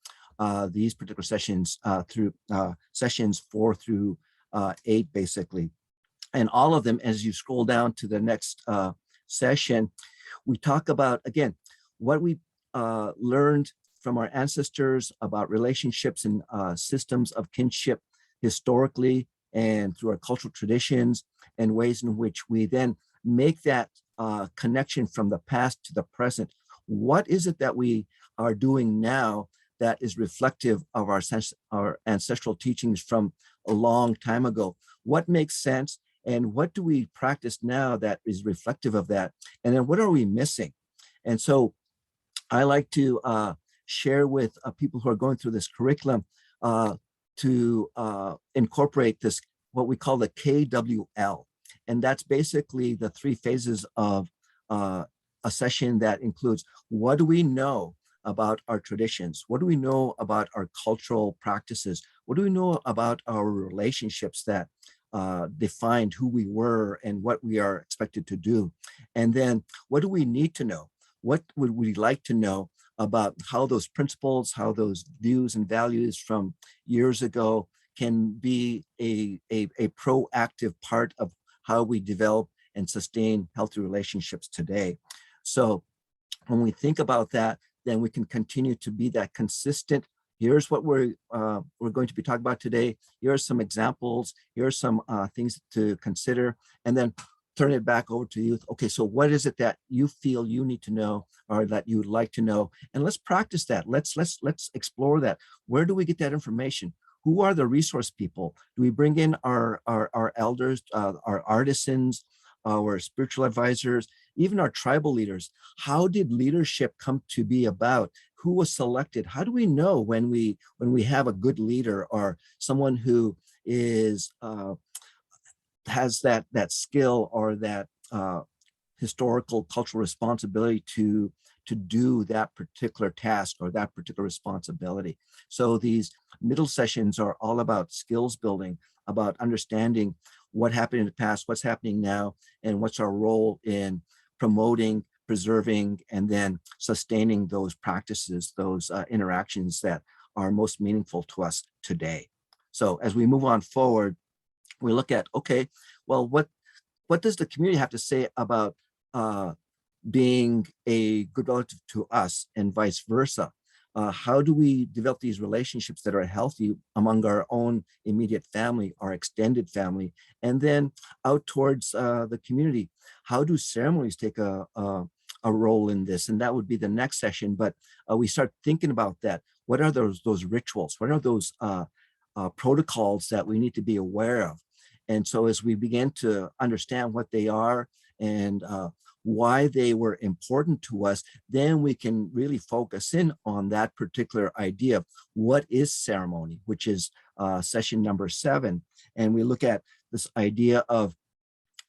these particular sessions through sessions 4 through 8, basically. And all of them, as you scroll down to the next session, we talk about, again, what we learned from our ancestors about relationships and systems of kinship historically and through our cultural traditions and ways in which we then make that connection from the past to the present. What is it that we are doing now that is reflective of our ancestral teachings from a long time ago? What makes sense? And what do we practice now that is reflective of that? And then what are we missing? And so I like to share with people who are going through this curriculum to incorporate this, what we call the KWL. And that's basically the 3 phases of a session that includes, what do we know about our traditions? What do we know about our cultural practices? What do we know about our relationships that defined who we were and what we are expected to do? And then what do we need to know? What would we like to know about how those principles, how those views and values from years ago can be a proactive part of how we develop and sustain healthy relationships today? So when we think about that, then we can continue to be that consistent. Here's what we're going to be talking about today. Here are some examples. Here are some things to consider, and then turn it back over to youth. Okay, so what is it that you feel you need to know or that you would like to know? And let's practice that. Let's explore that. Where do we get that information? Who are the resource people? Do we bring in our elders, our artisans, our spiritual advisors, even our tribal leaders? How did leadership come to be about? Who was selected? How do we know when we have a good leader or someone who is has that skill or that historical cultural responsibility to do that particular task or that particular responsibility? So these middle sessions are all about skills building, about understanding what happened in the past, what's happening now, and what's our role in promoting, preserving, and then sustaining those practices, those interactions that are most meaningful to us today. So as we move on forward, we look at, okay, well, what does the community have to say about being a good relative to us and vice versa? How do we develop these relationships that are healthy among our own immediate family, our extended family, and then out towards the community? How do ceremonies take a role in this? And that would be the next session. But we start thinking about that. What are those rituals? What are those protocols that we need to be aware of? And so as we begin to understand what they are and why they were important to us, then we can really focus in on that particular idea of what is ceremony, which is session number 7. And we look at this idea of,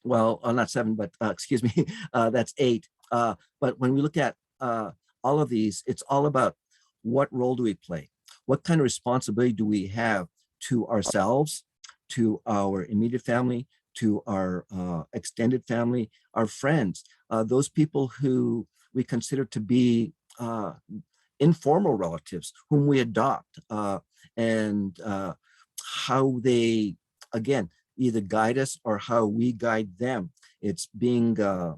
well, not 7, but excuse me, that's 8. But when we look at all of these, it's all about what role do we play? What kind of responsibility do we have to ourselves, to our immediate family, to our extended family, our friends, those people who we consider to be informal relatives, whom we adopt, and how they, again, either guide us or how we guide them. It's being a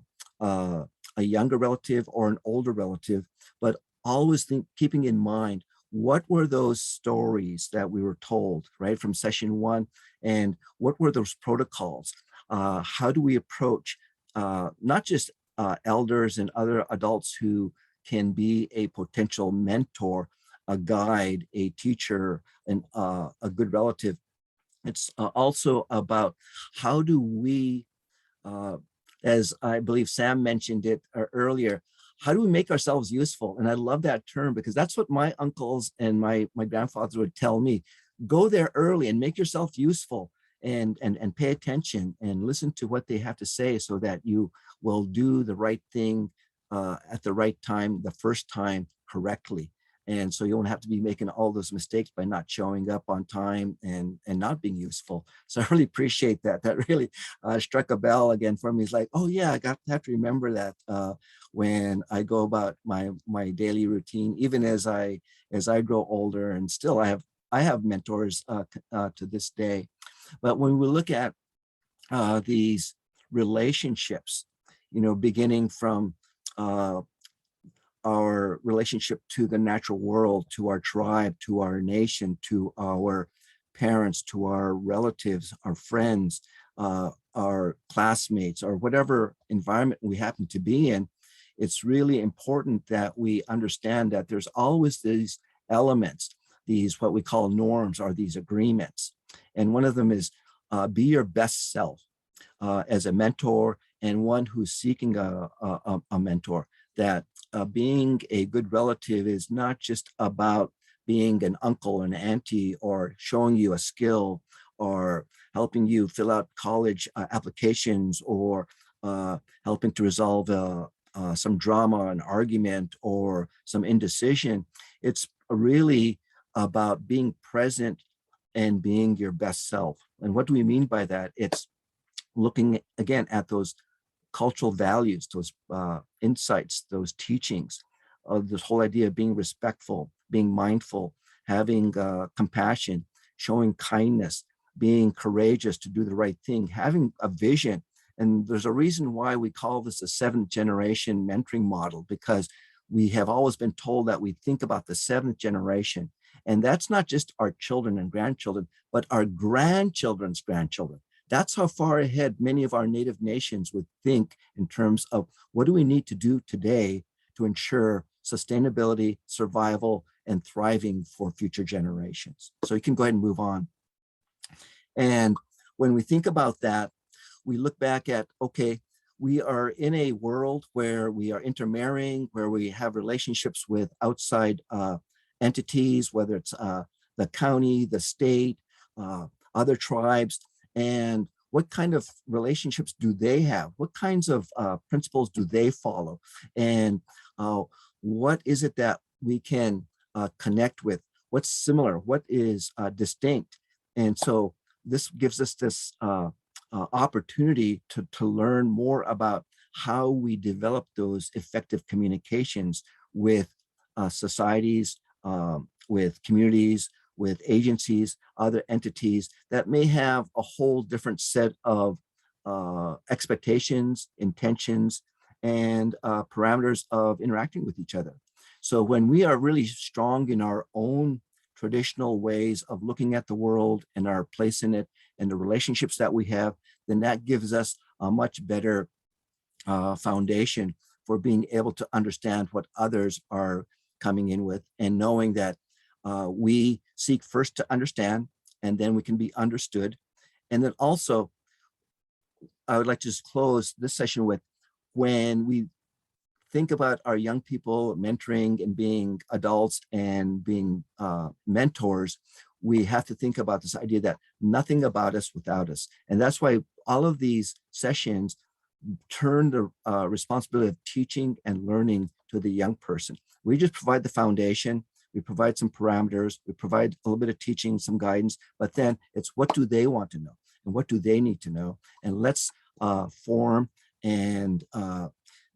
younger relative or an older relative, but always keeping in mind, what were those stories that we were told, right, from session 1? And what were those protocols? How do we approach not just elders and other adults who can be a potential mentor, a guide, a teacher, and a good relative, It's also about how do we, as I believe Sam mentioned it earlier, how do we make ourselves useful? And I love that term because that's what my uncles and my grandfathers would tell me. Go there early and make yourself useful and pay attention and listen to what they have to say so that you will do the right thing at the right time, the first time correctly. And so you won't have to be making all those mistakes by not showing up on time and not being useful. So I really appreciate that. That really struck a bell again for me. It's like, oh yeah, I have to remember that when I go about my daily routine, even as I grow older, and still I have mentors to this day. But when we look at these relationships, you know, beginning from our relationship to the natural world, to our tribe, to our nation, to our parents, to our relatives, our friends, our classmates, or whatever environment we happen to be in, it's really important that we understand that there's always these elements, these what we call norms, or these agreements. And one of them is be your best self as a mentor and one who's seeking a mentor. That being a good relative is not just about being an uncle and auntie or showing you a skill or helping you fill out college applications or helping to resolve some drama, an argument, or some indecision. It's really about being present and being your best self. And what do we mean by that? It's looking again at those cultural values, those insights, those teachings, this whole idea of being respectful, being mindful, having compassion, showing kindness, being courageous to do the right thing, having a vision. And there's a reason why we call this a seventh generation mentoring model, because we have always been told that we think about the seventh generation. And that's not just our children and grandchildren, but our grandchildren's grandchildren. That's how far ahead many of our native nations would think in terms of what do we need to do today to ensure sustainability, survival, and thriving for future generations. So you can go ahead and move on. And when we think about that, we look back at, okay, we are in a world where we are intermarrying, where we have relationships with outside entities, whether it's the county, the state, other tribes, and what kind of relationships do they have? What kinds of principles do they follow? And what is it that we can connect with? What's similar? What is distinct? And so this gives us this opportunity to learn more about how we develop those effective communications with societies, with communities, with agencies, other entities that may have a whole different set of expectations, intentions, and parameters of interacting with each other. So when we are really strong in our own traditional ways of looking at the world and our place in it and the relationships that we have, then that gives us a much better foundation for being able to understand what others are coming in with, and knowing that we seek first to understand, and then we can be understood. And then also, I would like to just close this session with, when we think about our young people mentoring and being adults and being mentors, we have to think about this idea that nothing about us without us. And that's why all of these sessions turn the responsibility of teaching and learning to the young person. We just provide the foundation, we provide some parameters, we provide a little bit of teaching, some guidance, but then it's what do they want to know and what do they need to know? And let's form and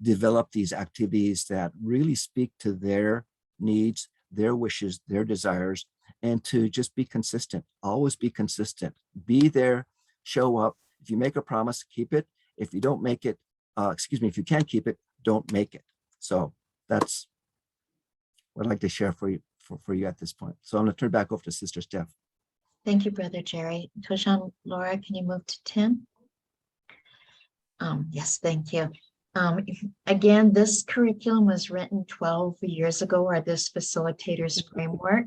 develop these activities that really speak to their needs, their wishes, their desires, and to just be consistent, always be consistent, be there, show up. If you make a promise, keep it. If you don't make it, if you can't keep it, don't make it. So that's what I'd like to share for you at this point. So I'm gonna turn it back over to Sister Steph. Thank you, Brother Gerry. Toshan, Laura, can you move to 10? Yes, thank you. Again, this curriculum was written 12 years ago, or this facilitator's framework.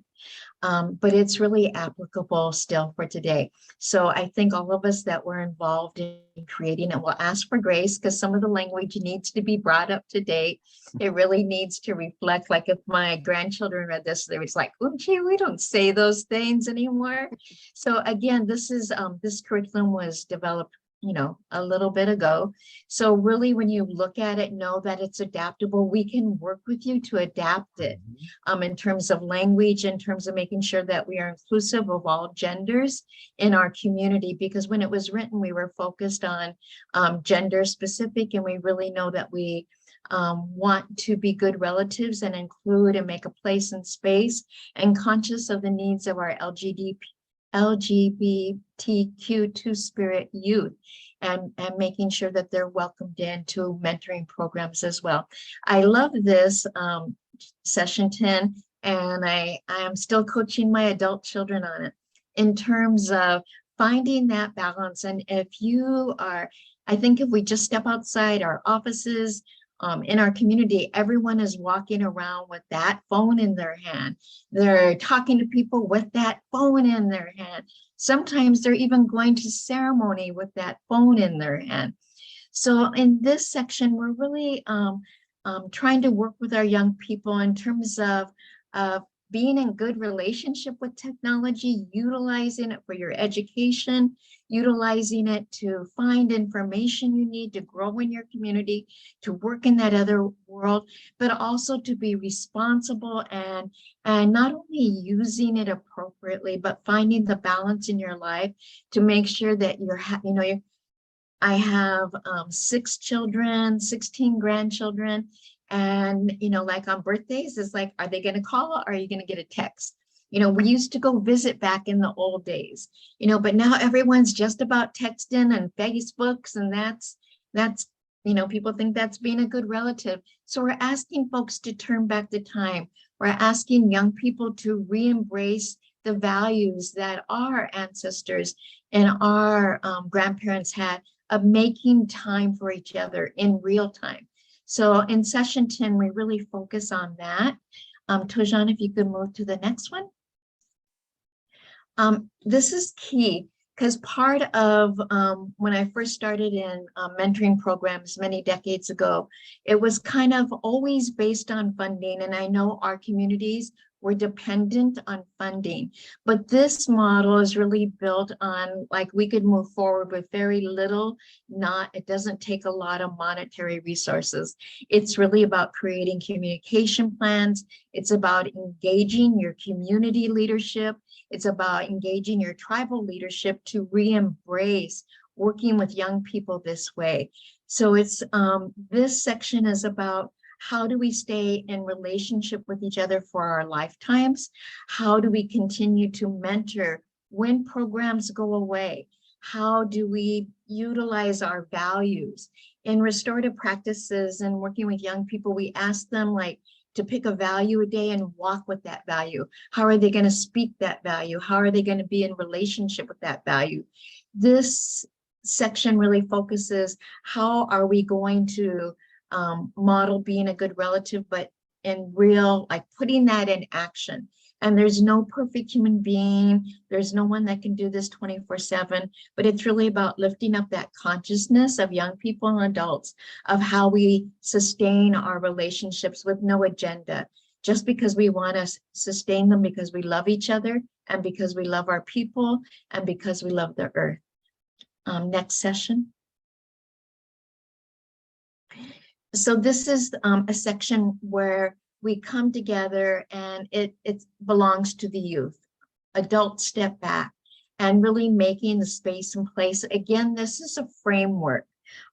but it's really applicable still for today. So I think all of us that were involved in creating it will ask for grace because some of the language needs to be brought up to date. It really needs to reflect, like if my grandchildren read this, they was like, oh gee, we don't say those things anymore. So again, this curriculum was developed, a little bit ago. So really, when you look at it, know that it's adaptable. We can work with you to adapt it in terms of language, in terms of making sure that we are inclusive of all genders in our community, because when it was written, we were focused on gender specific, and we really know that we want to be good relatives and include and make a place and space and conscious of the needs of our LGBTQ two-spirit youth and making sure that they're welcomed into mentoring programs as well. I love this session 10, and I am still coaching my adult children on it in terms of finding that balance. And if you are, I think if we just step outside our offices, in our community, everyone is walking around with that phone in their hand. They're talking to people with that phone in their hand. Sometimes they're even going to ceremony with that phone in their hand. So in this section, we're really trying to work with our young people in terms of being in good relationship with technology, utilizing it for your education, utilizing it to find information you need to grow in your community, to work in that other world, but also to be responsible and not only using it appropriately, but finding the balance in your life to make sure that I have 6 children, 16 grandchildren. And, like on birthdays, it's like, are they going to call or are you going to get a text? We used to go visit back in the old days, but now everyone's just about texting and Facebooks, and that's, people think that's being a good relative. So we're asking folks to turn back the time. We're asking young people to re-embrace the values that our ancestors and our grandparents had of making time for each other in real time. So in session 10, we really focus on that. Tojan, if you could move to the next one. This is key because part of when I first started in mentoring programs many decades ago, it was kind of always based on funding. And I know our communities were dependent on funding, but this model is really built on, like, we could move forward with very little, it doesn't take a lot of monetary resources. It's really about creating communication plans. It's about engaging your community leadership. It's about engaging your tribal leadership to re-embrace working with young people this way. So it's this section is about how do we stay in relationship with each other for our lifetimes? How do we continue to mentor when programs go away? How do we utilize our values? In restorative practices and working with young people, we ask them to pick a value a day and walk with that value. How are they going to speak that value? How are they going to be in relationship with that value? This section really focuses, how are we going to model being a good relative, but in real, putting that in action. And there's no perfect human being. There's no one that can do this 24/7, but it's really about lifting up that consciousness of young people and adults of how we sustain our relationships with no agenda, just because we want to sustain them because we love each other and because we love our people and because we love the earth. Next session. So this is a section where we come together and it belongs to the youth. Adults step back and really making the space and place. Again, this is a framework,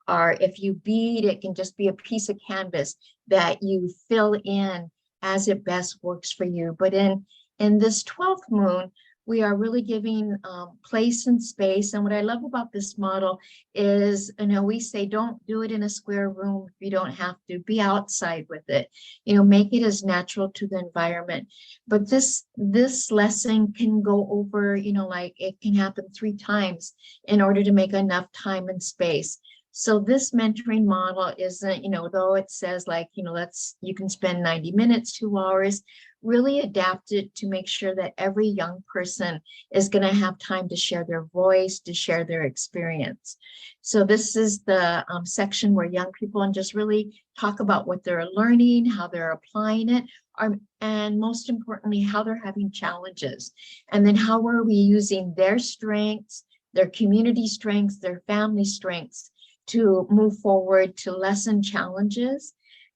or if you bead, it can just be a piece of canvas that you fill in as it best works for you. But in this 12th moon, we are really giving place and space. And what I love about this model is, we say, don't do it in a square room if you don't have to. Be outside with it, make it as natural to the environment. But this lesson can go over, it can happen 3 times in order to make enough time and space. So this mentoring model isn't, though it says you can spend 90 minutes, 2 hours, really adapted to make sure that every young person is going to have time to share their voice, to share their experience. So this is the section where young people and just really talk about what they're learning, how they're applying it, and most importantly, how they're having challenges. And then how are we using their strengths, their community strengths, their family strengths to move forward to lessen challenges.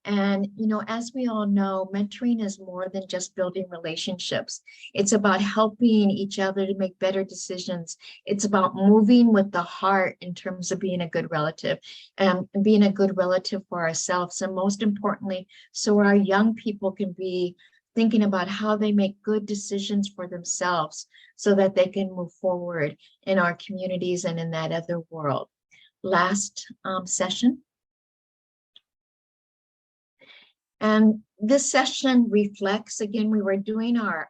And, you know, as we all know, mentoring is more than just building relationships. It's about helping each other to make better decisions. It's about moving with the heart in terms of being a good relative and being a good relative for ourselves. And most importantly, so our young people can be thinking about how they make good decisions for themselves so that they can move forward in our communities and in that other world. Last session. And this session reflects, again, we were doing our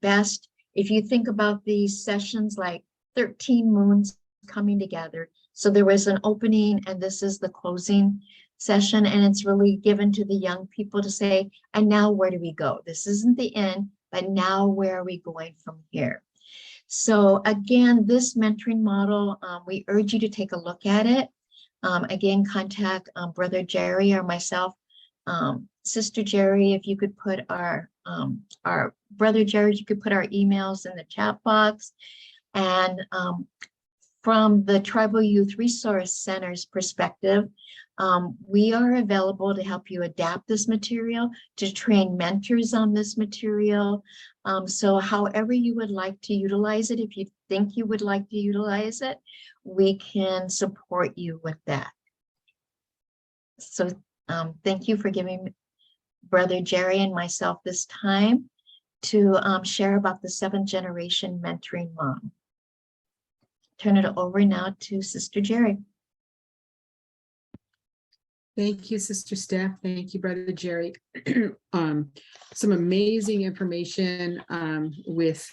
best. If you think about these sessions like 13 moons coming together. So there was an opening and this is the closing session, and it's really given to the young people to say, and now where do we go? This isn't the end, but now where are we going from here? So again, this mentoring model, we urge you to take a look at it. Again, contact Brother Gerry or myself. Sister Jeri, if you could put our Brother Gerry, you could put our emails in the chat box. And from the Tribal Youth Resource Center's perspective, we are available to help you adapt this material, to train mentors on this material. So however you would like to utilize it, if you think you would like to utilize it, we can support you with that. So thank you for giving Brother Gerry and myself this time to share about the 7th generation mentoring mom. Turn it over now to Sister Jeri. Thank you, Sister Steph. Thank you, Brother Gerry. Some amazing information with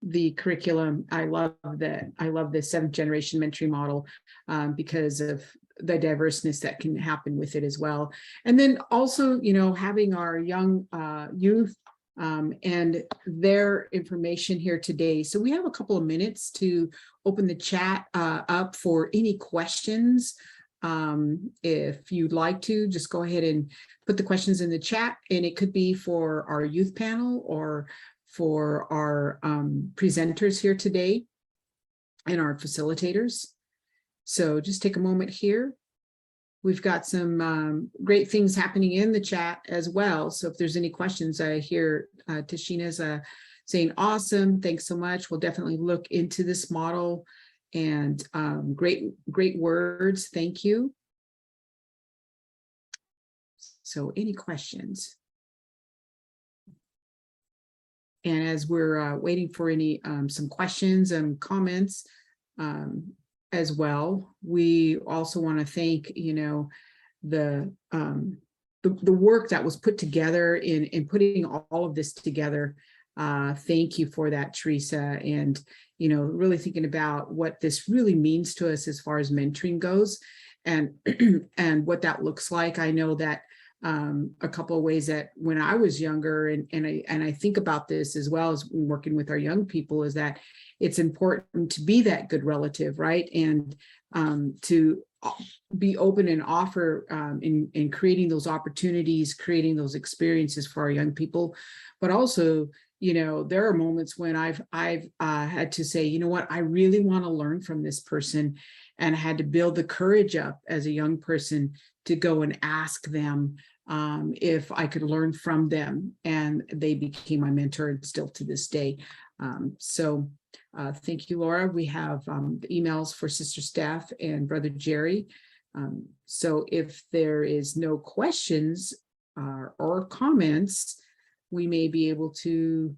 the curriculum. I love that. I love the 7th generation mentoring model because of the diverseness that can happen with it as well. And then also, you know, having our young youth and their information here today. So we have a couple of minutes to open the chat up for any questions. If you'd like to, just go ahead and put the questions in the chat, and it could be for our youth panel or for our presenters here today and our facilitators. So just take a moment here. We've got some great things happening in the chat as well. So if there's any questions, I hear Tashina's saying, awesome, thanks so much. We'll definitely look into this model, and great words, thank you. So any questions? And as we're waiting for any some questions and comments as well, we also want to thank, you know, the work that was put together in putting all of this together. Thank you for that, Teresa, and you know, really thinking about what this really means to us as far as mentoring goes, and and what that looks like. I know that a couple of ways that when I was younger, and I think about this as well as working with our young people, is that it's important to be that good relative, right? And to be open and offer in creating those opportunities, creating those experiences for our young people. But also, you know, there are moments when I've had to say, you know what, I really want to learn from this person, and I had to build the courage up as a young person to go and ask them if I could learn from them, and they became my mentor, and still to this day. So thank you, Laura. We have the emails for Sister Steph and Brother Gerry. So if there is no questions or comments, we may be able to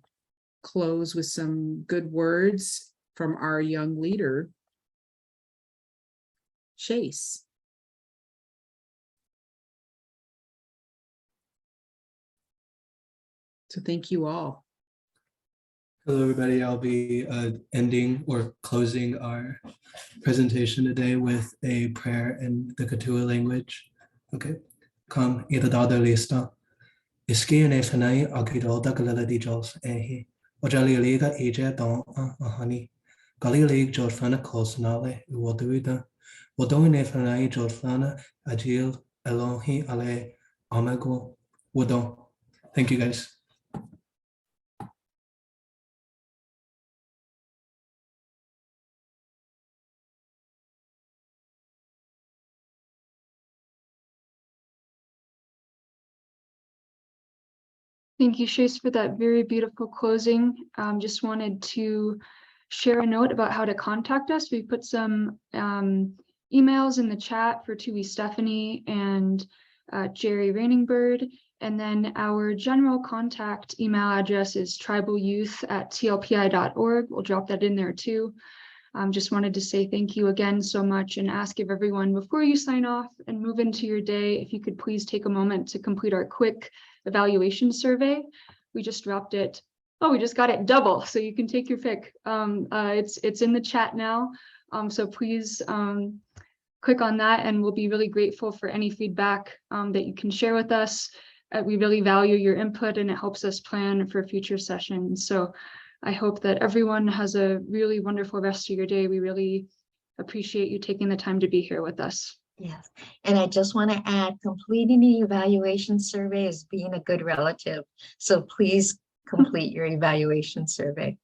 close with some good words from our young leader, Shace. So thank you all. Hello, everybody. I'll be ending or closing our presentation today with a prayer in the Kaitlin language. Okay. Come, ita dada lista. Iski ne fanai agito dagalala di jos ehi. Ojali liga eje don honey. Gali lig jorfana kosnale uoduida. Wodong ne fanai jorfana agil elohi ale amago wodong. Thank you guys. Thank you, Shace, for that very beautiful closing. Just wanted to share a note about how to contact us. We put some emails in the chat for Tui Stephanie and Jeri Rainingbird. And then our general contact email address is tribalyouth@tlpi.org. We'll drop that in there too. Just wanted to say thank you again so much and ask if everyone, before you sign off and move into your day, if you could please take a moment to complete our quick evaluation survey. We just dropped it. Oh, we just got it double, so you can take your pick. It's in the chat now, so please click on that, and we'll be really grateful for any feedback that you can share with us. We really value your input, and it helps us plan for future sessions. So I hope that everyone has a really wonderful rest of your day. We really appreciate you taking the time to be here with us. Yes, and I just want to add, completing the evaluation survey is being a good relative. So please complete your evaluation survey.